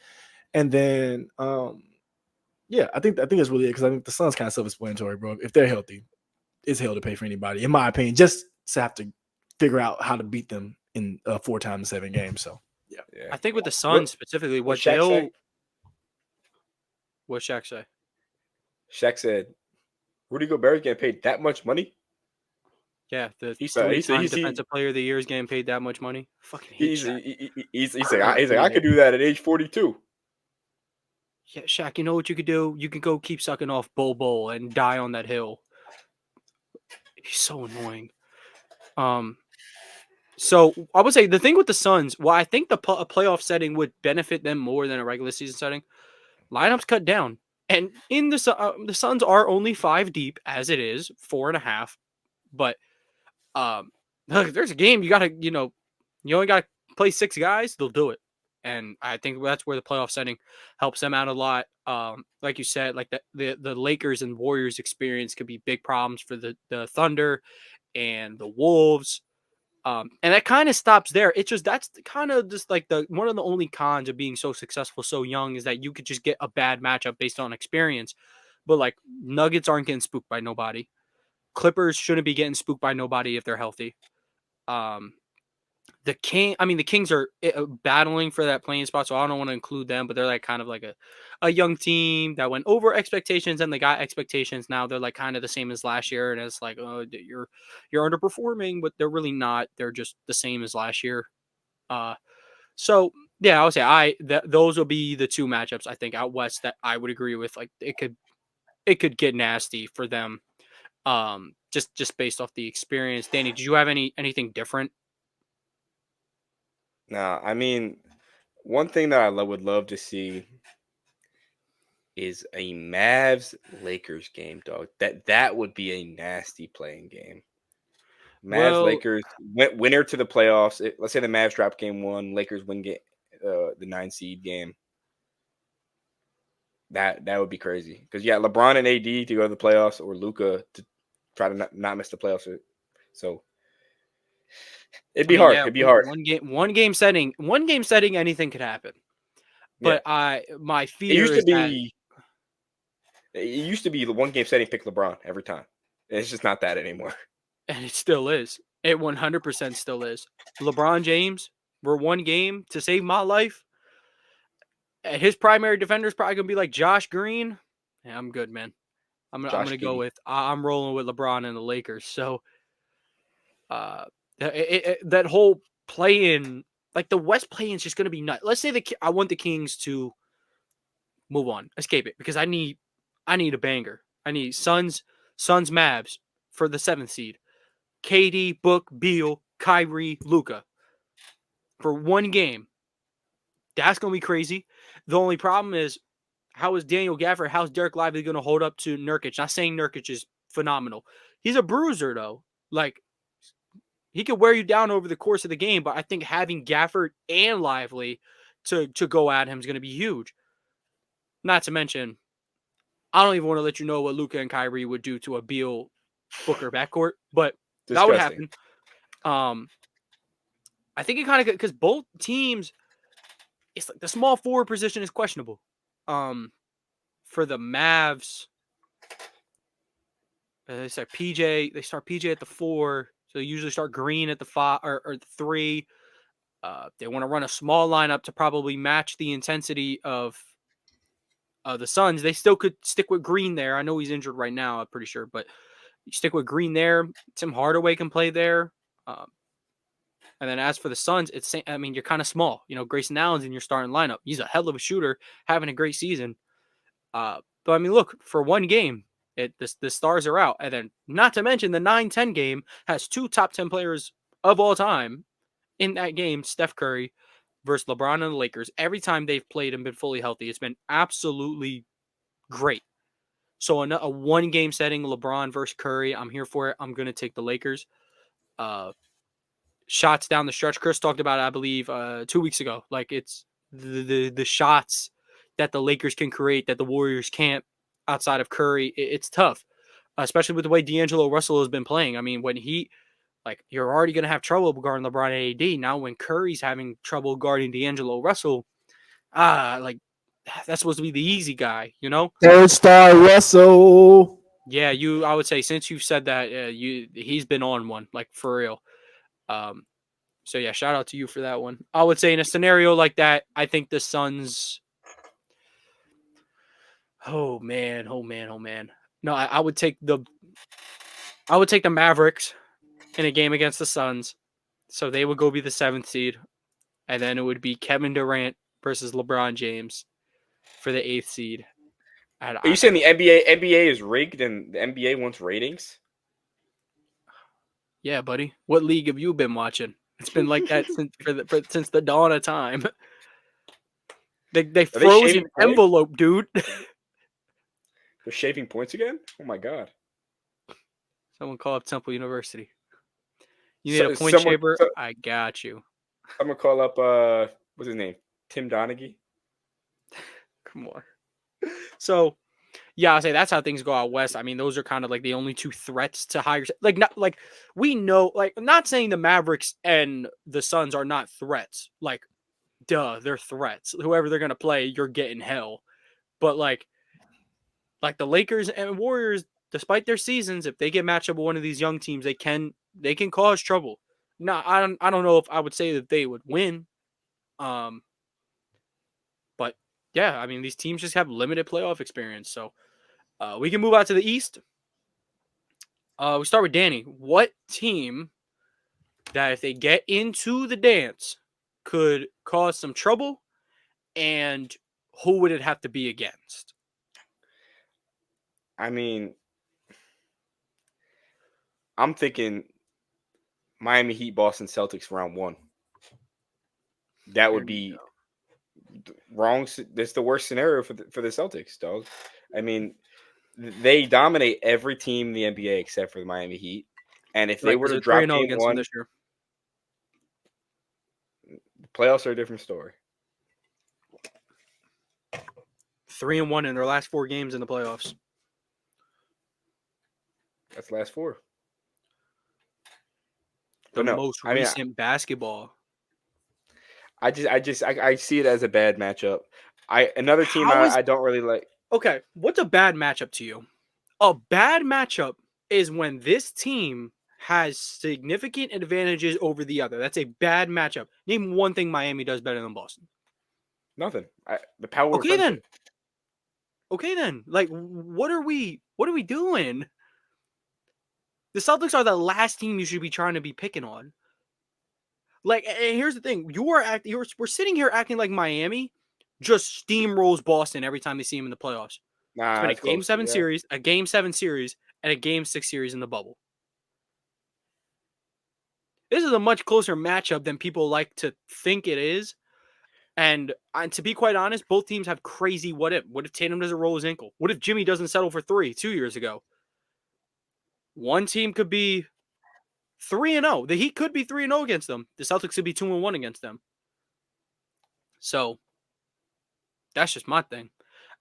And then I think it's really it, because I think the Suns kind of self-explanatory, bro. If they're healthy, it's hell to pay for anybody, in my opinion, just to have to figure out how to beat them in 4 times 7 games. So yeah. I think with the Suns specifically, what Shaq say? What Shaq say? Shaq said, Rudy Gobert is getting paid that much money? Yeah, the He said defensive player of the year is getting paid that much money. Fucking hate Shaq. He's like, I could do that at age 42. Yeah, Shaq, you know what you could do? You could go keep sucking off Bol and die on that hill. He's so annoying. So I would say the thing with the Suns, I think a playoff setting would benefit them more than a regular season setting. Lineups cut down, and in the Suns are only 5 deep as it is, 4.5. But look, if there's a game you gotta, you only gotta play 6 guys, they'll do it. And I think that's where the playoff setting helps them out a lot. Like you said, like the Lakers and Warriors experience could be big problems for the Thunder and the Wolves. And that kind of stops there. It's just that's kind of just like the one of the only cons of being so successful so young is that you could just get a bad matchup based on experience. But like Nuggets aren't getting spooked by nobody. Clippers shouldn't be getting spooked by nobody if they're healthy. The Kings are battling for that playing spot, so I don't want to include them, but they're like kind of like a young team that went over expectations and they got expectations. Now they're like kind of the same as last year, and it's like, oh, you're underperforming, but they're really not. They're just the same as last year. So yeah, I would say those will be the two matchups I think out west that I would agree with. Like it could get nasty for them. Just based off the experience. Danny, did you have anything different? Nah, I mean, one thing that I would love to see is a Mavs Lakers game, dog. That would be a nasty playing game. Mavs Well, Lakers winner to the playoffs. Let's say the Mavs drop game 1, Lakers win the 9 seed game. That would be crazy because LeBron and AD to go to the playoffs or Luka to try to not miss the playoffs. So it'd be hard. yeah, It'd be hard. one game setting, anything could happen. Yeah. But my It fear used to is that, be. It used to be the one game setting pick LeBron every time. It's just not that anymore. and it still is. It 100% still is. LeBron James, we're one game to save my life. And his primary defender is probably gonna be like Josh Green. Yeah, I'm good, man. I'm gonna go with I'm rolling with LeBron and the Lakers. So, that whole play-in, like the West play-in is just gonna be nuts. Let's say I want the Kings to move on, escape it, because I need a banger. I need Suns, Mavs for the 7th seed. KD, Book, Beal, Kyrie, Luka for one game. That's gonna be crazy. The only problem is, how is Daniel Gafford, how's Derek Lively going to hold up to Nurkic? Not saying Nurkic is phenomenal. He's a bruiser though. Like he could wear you down over the course of the game, but I think having Gafford and Lively to go at him is going to be huge. Not to mention, I don't even want to let you know what Luka and Kyrie would do to a Beal Booker backcourt, but that would happen. I think it kind of, because both teams, it's like the small forward position is questionable. For the Mavs, they start PJ at the 4, so they usually start Green at the 5 or the 3. They want to run a small lineup to probably match the intensity of the Suns. They still could stick with Green there. I know he's injured right now, I'm pretty sure, but you stick with Green there. Tim Hardaway can play there. And then as for the Suns, you're kind of small. Grayson Allen's in your starting lineup. He's a hell of a shooter, having a great season. But look, for one game, the stars are out. And then, not to mention, the 9-10 game has 2 top 10 players of all time in that game, Steph Curry versus LeBron and the Lakers. Every time they've played and been fully healthy, it's been absolutely great. So a one-game setting, LeBron versus Curry, I'm here for it. I'm going to take the Lakers. Shots down the stretch. Chris talked about it, I believe, 2 weeks ago. Like, it's the shots that the Lakers can create that the Warriors can't outside of Curry. It's tough, especially with the way D'Angelo Russell has been playing. When you're already going to have trouble guarding LeBron and AD. Now, when Curry's having trouble guarding D'Angelo Russell, that's supposed to be the easy guy, Third star Russell. Yeah, I would say, since you've said that, he's been on one, like, for real. So yeah, shout out to you for that one. I would say in a scenario like that, I think the Suns. Oh man. No, I would take the Mavericks in a game against the Suns. So they would go be the 7th seed. And then it would be Kevin Durant versus LeBron James for the 8th seed. Are you saying the NBA is rigged and the NBA wants ratings? Yeah, buddy. What league have you been watching? It's been like that since the dawn of time. They froze an envelope, dude. They're shaving points again? Oh my god. Someone call up Temple University. You need a point shaver? I got you. I'm gonna call up what's his name? Tim Donaghy. Come on. So Yeah, I'll say that's how things go out west. I mean, those are kind of like the only two threats to higher. Like, not like we know. Like, not saying the Mavericks and the Suns are not threats. Like, duh, they're threats. Whoever they're gonna play, you're getting hell. But like the Lakers and Warriors, despite their seasons, if they get matched up with one of these young teams, they can cause trouble. No, I don't know if I would say that they would win. But yeah, I mean these teams just have limited playoff experience. So we can move out to the East. We start with Danny. What team that if they get into the dance could cause some trouble, and who would it have to be against? I mean, I'm thinking Miami Heat, Boston Celtics round 1. That would be wrong. That's the worst scenario for the Celtics, dog. I mean, they dominate every team in the NBA except for the Miami Heat. And if they were to drop 3-0 game against them 1, this year. the playoffs are a different story. 3-1 in their last 4 games in the playoffs. That's the last 4. The But no, most I mean, recent basketball. I see it as a bad matchup. Another team I don't really like. Okay, what's a bad matchup to you? A bad matchup is when this team has significant advantages over the other. That's a bad matchup. Name one thing Miami does better than Boston. Nothing. The power of Okay friendship. then. Okay then. Like what are we doing? The Celtics are the last team you should be trying to be picking on. Like, and here's the thing: we're sitting here acting like Miami just steamrolls Boston every time they see him in the playoffs. Nah, It's been a that's game close. 7 Yeah. series, a game 7 series, and a game 6 series in the bubble. This is a much closer matchup than people like to think it is. And to be quite honest, both teams have crazy what if. What if Tatum doesn't roll his ankle? What if Jimmy doesn't settle for 3 2 years ago? One team could be 3-0. The Heat could be 3-0 against them. The Celtics could be 2-1 against them. So that's just my thing.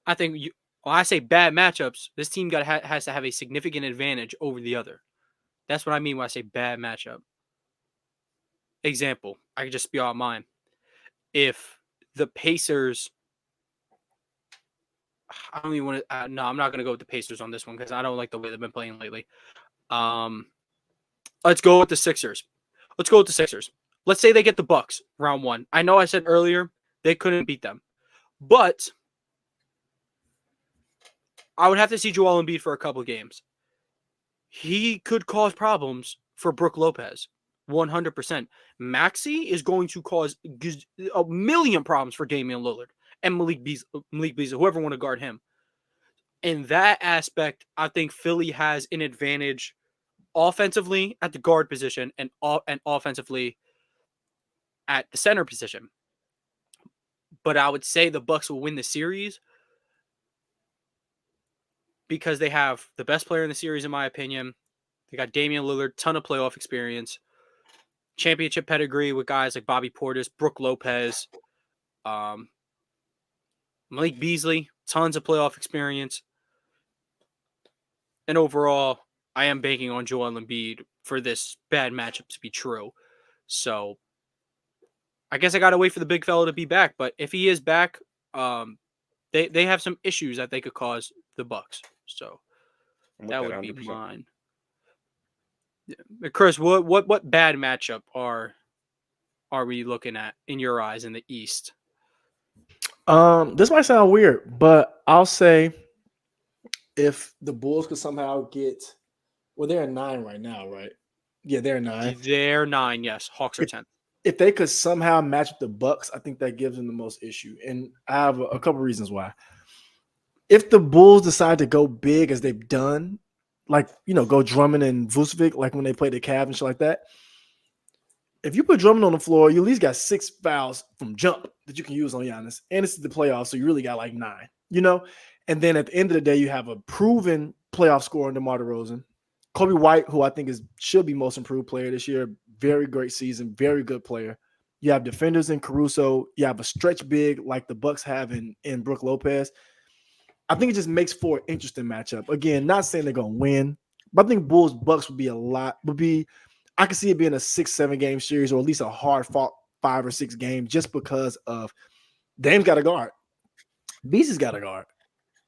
I think when I say bad matchups, this team has to have a significant advantage over the other. That's what I mean when I say bad matchup. Example, I can just spew out mine. If the Pacers, I don't even want to. No, I'm not going to go with the Pacers on this one because I don't like the way they've been playing lately. Let's go with the Sixers. Let's say they get the Bucks round 1. I know I said earlier they couldn't beat them, but I would have to see Joel Embiid for a couple of games. He could cause problems for Brook Lopez. 100%. Maxey is going to cause a million problems for Damian Lillard and Malik Beasley, whoever want to guard him. In that aspect, I think Philly has an advantage offensively at the guard position and offensively at the center position. But I would say the Bucks will win the series because they have the best player in the series, in my opinion. They got Damian Lillard, ton of playoff experience, championship pedigree with guys like Bobby Portis, Brook Lopez, Malik Beasley, tons of playoff experience. And overall, I am banking on Joel Embiid for this bad matchup to be true. So I guess I got to wait for the big fella to be back. But if he is back, they have some issues that they could cause the Bucks. So that would be 100%. mine. Yeah. Chris, what bad matchup are we looking at in your eyes in the East? This might sound weird, but I'll say if the Bulls could somehow get, well, they're 9 right now, right? Yeah, they're 9. They're 9, yes. Hawks are 10. If they could somehow match up the Bucks, I think that gives them the most issue. And I have a couple reasons why. If the Bulls decide to go big as they've done, like, go Drummond and Vucevic, like when they played the Cavs and shit like that, if you put Drummond on the floor, you at least got 6 fouls from jump that you can use on Giannis. And it's the playoffs, so you really got like 9, And then at the end of the day, you have a proven playoff scorer in DeMar DeRozan. Kobe White, who I think should be most improved player this year. Very great season, very good player. You have defenders in Caruso. You have a stretch big like the Bucks have in Brook Lopez. I think it just makes for an interesting matchup. Again, not saying they're gonna win, but I think Bulls Bucks would be. I could see it being a 6-7 game series, or at least a hard fought 5 or 6 game, just because of Dame's got a guard, Beasley's got a guard.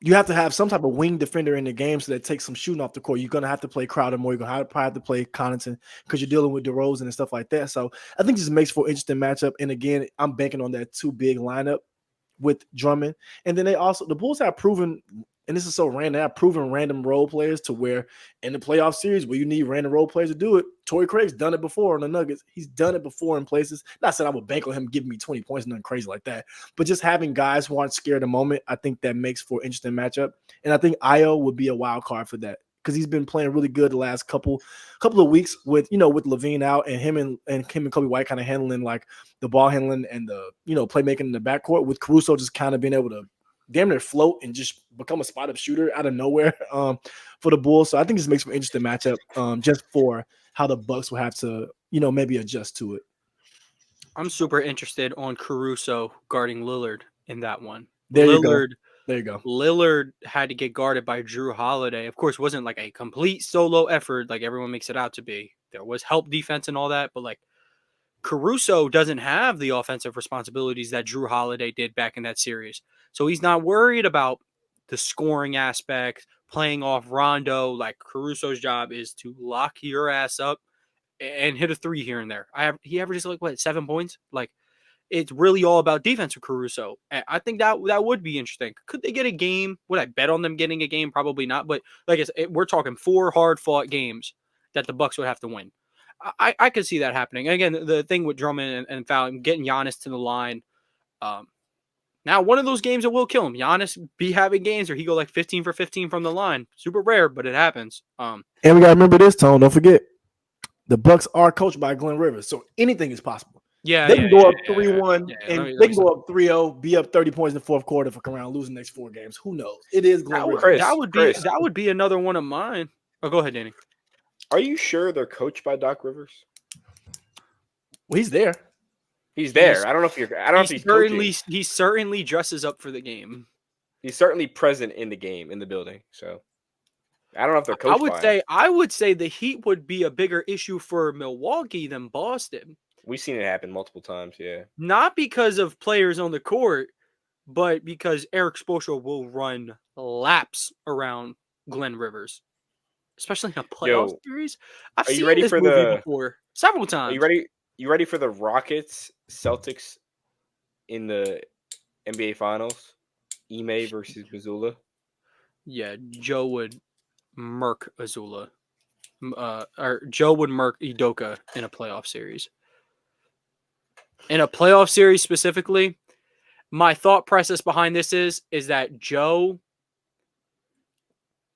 You have to have some type of wing defender in the game so that takes some shooting off the court. You're gonna have to play Crowder more. You're gonna probably have to play Connaughton because you're dealing with DeRozan and stuff like that. So I think this makes for an interesting matchup. And again, I'm banking on that 2 big lineup with Drummond. And then the Bulls have proven, and this is so random, they have proven random role players to where in the playoff series where you need random role players to do it. Torrey Craig's done it before on the Nuggets. He's done it before in places. Not saying I would bank on him giving me 20 points, nothing crazy like that. But just having guys who aren't scared of the moment, I think that makes for an interesting matchup. And I think Io would be a wild card for that, because he's been playing really good the last couple of weeks with Levine out, and him and Kobe White kind of handling like the ball handling and the playmaking in the backcourt, with Caruso just kind of being able to damn near float and just become a spot up shooter out of nowhere for the Bulls. So I think this makes for an interesting matchup just for how the Bucks will have to maybe adjust to it. I'm super interested on Caruso guarding Lillard in that one. There you go. Lillard had to get guarded by Drew Holiday. Of course, it wasn't like a complete solo effort like everyone makes it out to be. There was help defense and all that, but like Caruso doesn't have the offensive responsibilities that Drew Holiday did back in that series. So he's not worried about the scoring aspect, playing off Rondo. Like Caruso's job is to lock your ass up and hit a 3 here and there. He averages like 7 points. Like it's really all about defense with Caruso. I think that would be interesting. Could they get a game? Would I bet on them getting a game? Probably not. But like we're talking 4 hard-fought games that the Bucks would have to win. I could see that happening. And again, the thing with Drummond and fouling, getting Giannis to the line. Now, one of those games that will kill him. Giannis be having games where he go like 15 for 15 from the line. Super rare, but it happens. And we got to remember this, Tone. Don't forget, the Bucks are coached by Glenn Rivers, so anything is possible. Yeah, they can go up 3-1, and they can go up 3-0, be up 30 points in the fourth quarter for around losing the next 4 games. Who knows? It is Glenn Rivers. That would be another one of mine. Oh, go ahead, Danny. Are you sure they're coached by Doc Rivers? Well, he's there. He's there. I don't know if he's coaching. He certainly dresses up for the game. He's certainly present in the game, in the building. So I don't know if they're coached I would say the Heat would be a bigger issue for Milwaukee than Boston. We've seen it happen multiple times, yeah. Not because of players on the court, but because Eric Spoelstra will run laps around Glenn Rivers, especially in a playoff series. I've seen this movie before several times. Are you ready for the Rockets Celtics in the NBA Finals? Ime versus Mazzulla. Yeah, Joe would murk Azula. Or Joe would murk Udoka in a playoff series. In a playoff series specifically, my thought process behind this is that Joe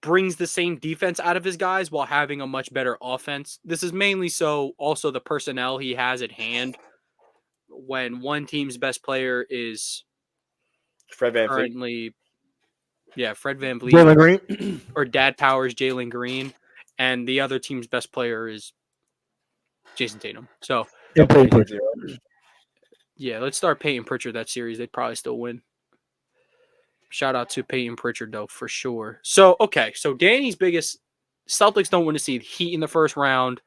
brings the same defense out of his guys while having a much better offense. This is mainly so also the personnel he has at hand. When one team's best player is Fred VanVleet. Fred VanVleet. Jalen Green. Or Dad Powers, Jalen Green. And the other team's best player is Jason Tatum. So, yeah, let's start Peyton Pritchard that series. They'd probably still win. Shout out to Peyton Pritchard, though, for sure. So, okay. So, Danny's biggest Celtics don't want to see the Heat in the first round.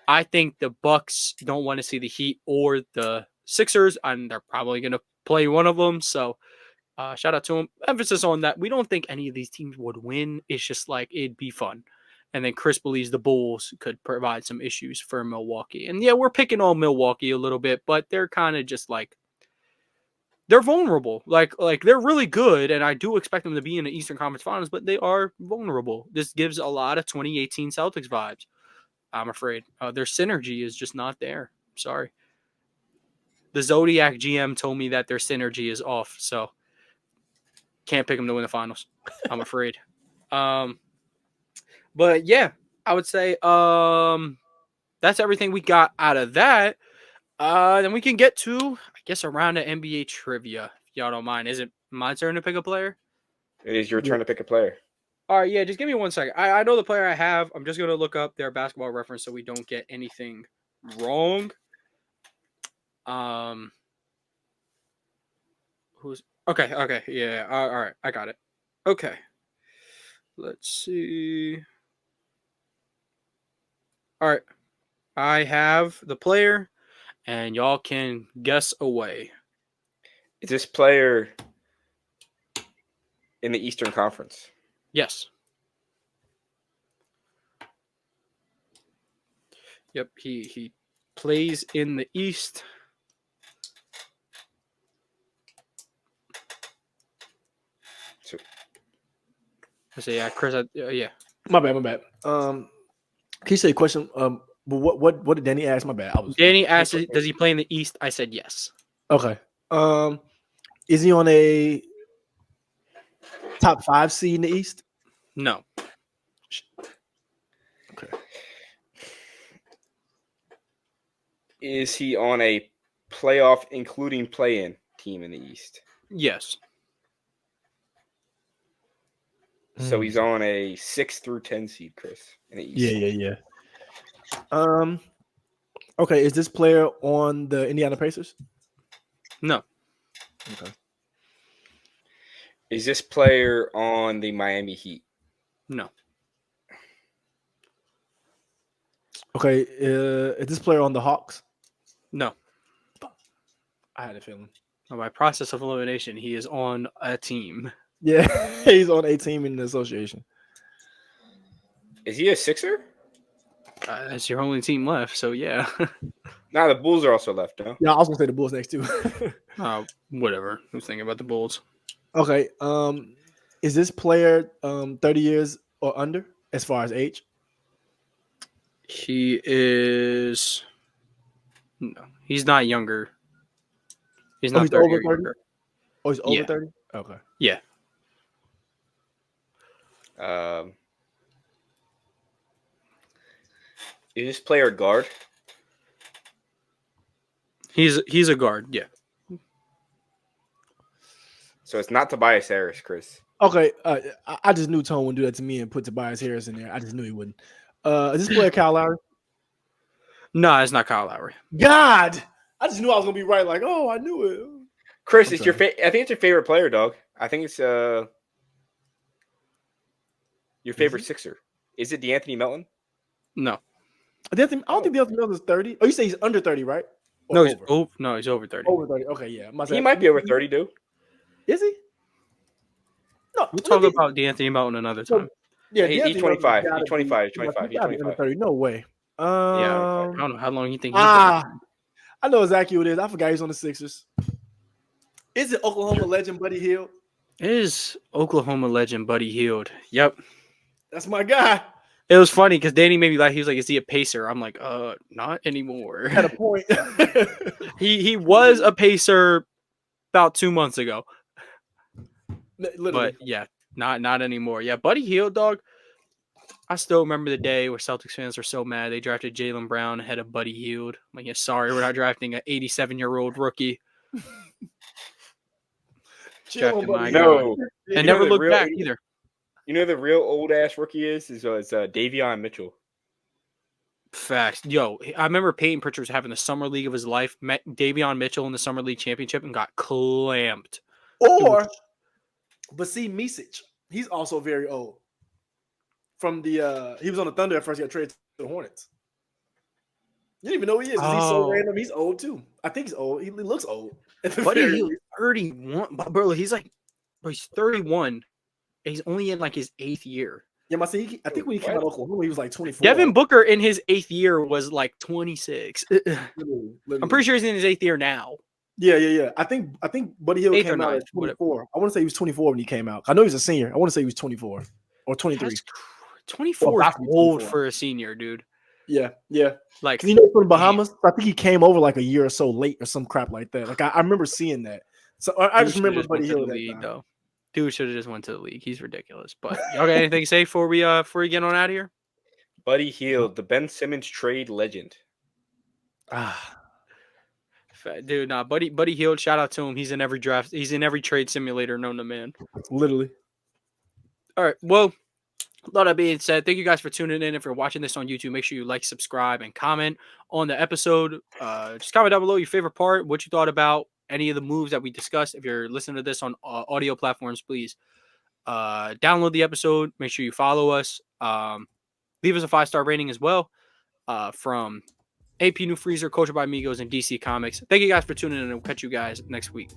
I think the Bucks don't want to see the Heat or the Sixers, and they're probably going to play one of them. So, shout out to them. Emphasis on that. We don't think any of these teams would win. It's just like it'd be fun. And then Chris believes the Bulls could provide some issues for Milwaukee. And yeah, we're picking on Milwaukee a little bit, but they're kind of just like, they're vulnerable. Like they're really good, and I do expect them to be in the Eastern Conference Finals, but they are vulnerable. This gives a lot of 2018 Celtics vibes, I'm afraid. Their synergy is just not there. Sorry. The Zodiac GM told me that their synergy is off, so can't pick them to win the finals, I'm afraid. But yeah, I would say that's everything we got out of that. Then we can get to, I guess, a round of NBA trivia, if y'all don't mind. Is it my turn to pick a player? It is your turn to pick a player. All right, yeah, just give me 1 second. I know the player I have. I'm just going to look up their basketball reference so we don't get anything wrong. Who's... Okay, yeah, all right, I got it. Okay. Let's see. All right. I have the player, and y'all can guess away. Is this player in the Eastern Conference? Yes. Yep. He plays in the East. So, I say, yeah, Chris. Yeah. My bad. Can you say a question? But what did Danny ask? My bad. I was Danny asked, "Does he play in the East?" I said yes. okay. Is he on a top 5 seed in the East? No. Okay. is he on a playoff, including play-in team in the East? Yes. So he's on a 6 through 10 seed, Chris, in the East. Yeah. Okay. Is this player on the Indiana Pacers? No. Okay. Is this player on the Miami Heat? No. Okay. Is this player on the Hawks? No. I had a feeling. By process of elimination, he is on a team. Yeah, he's on a team in the association. Is he a Sixer? That's your only team left, so yeah. Nah, the Bulls are also left, no? Yeah, I was gonna say the Bulls next too. Whatever. Who's thinking about the Bulls? Okay. Is this player 30 years or under as far as age? He is. No, he's not younger. He's not he's 30 over or 30? younger. Oh, he's over Yeah. 30? Okay. Yeah. Is this player a guard? He's a guard. Yeah. So it's not Tobias Harris, Chris. Okay. I just knew Tone would do that to me and put Tobias Harris in there. I just knew he wouldn't. Is this player Kyle Lowry? No, it's not Kyle Lowry. God, I just knew I was gonna be right. Like, oh, I knew it. Chris, I'm it's your I think it's your favorite player, dog. I think it's your favorite Sixer. Is it DeAnthony Melton? No. I don't think DeAnthony Melton is 30. Oh, you say he's under 30, right? Or No, over? he's over 30. Over 30. Okay, yeah. He might be over 30, dude. Is he? No, We'll talk about DeAnthony Melton another time. Yeah, he's 25. He's 25. He's 25. He's 25. 25. 30. No way. Yeah, I don't know how long you think he's I know exactly who it is. I forgot he's on the Sixers. Is it Oklahoma legend Buddy Hield? It is Oklahoma legend Buddy Hield. Yep. That's my guy. It was funny because Danny made me laugh. He was like, "Is he a pacer?" I'm like, not anymore." Had a point. he was a pacer about 2 months ago. Literally. But yeah, not anymore. Yeah, Buddy Hield, dog. I still remember the day where Celtics fans were so mad they drafted Jaylen Brown ahead of Buddy Hield. I'm like, yeah, sorry, we're not drafting an 87-year-old rookie. Drafted my guy. And never looked back either. You know the real old ass rookie is Davion Mitchell. Facts. Yo, I remember Peyton Pritchard was having the summer league of his life, met Davion Mitchell in the summer league championship and got clamped. But see, Misic, he's also very old. From the he was on the Thunder at first, he got traded to the Hornets. You don't even know who he is. He's so random. He's old too. I think he's old. He looks old. Buddy Hield, 31. Bro, he's 31. He's only in like his 8th year. Yeah, I think when he came out of Oklahoma, he was like 24. Devin Booker in his 8th year was like 26. Literally. I'm pretty sure he's in his 8th year now. Yeah. I think Buddy Hield came out at 24. I want to say he was 24 when he came out. I know he's a senior. I want to say he was 24 or 23. 24 is old for a senior, dude. Yeah. Like, you know, from the Bahamas, I think he came over like a year or so late or some crap like that. Like I remember seeing that. So I just remember Buddy Hield though. Dude should have just went to the league. He's ridiculous. But y'all got anything to say before we get on out of here? Buddy Hield, the Ben Simmons trade legend. Dude, Buddy Hield, shout out to him. He's in every draft. He's in every trade simulator known to man. Literally. All right. Well, a lot of being said, thank you guys for tuning in. If you're watching this on YouTube, make sure you like, subscribe, and comment on the episode. Just comment down below your favorite part, what you thought about any of the moves that we discussed. If you're listening to this on audio platforms, please download the episode. Make sure you follow us. Leave us a 5-star rating as well. From AP New Freezer, Culture by Migos, and DC Comics. Thank you guys for tuning in, and we'll catch you guys next week.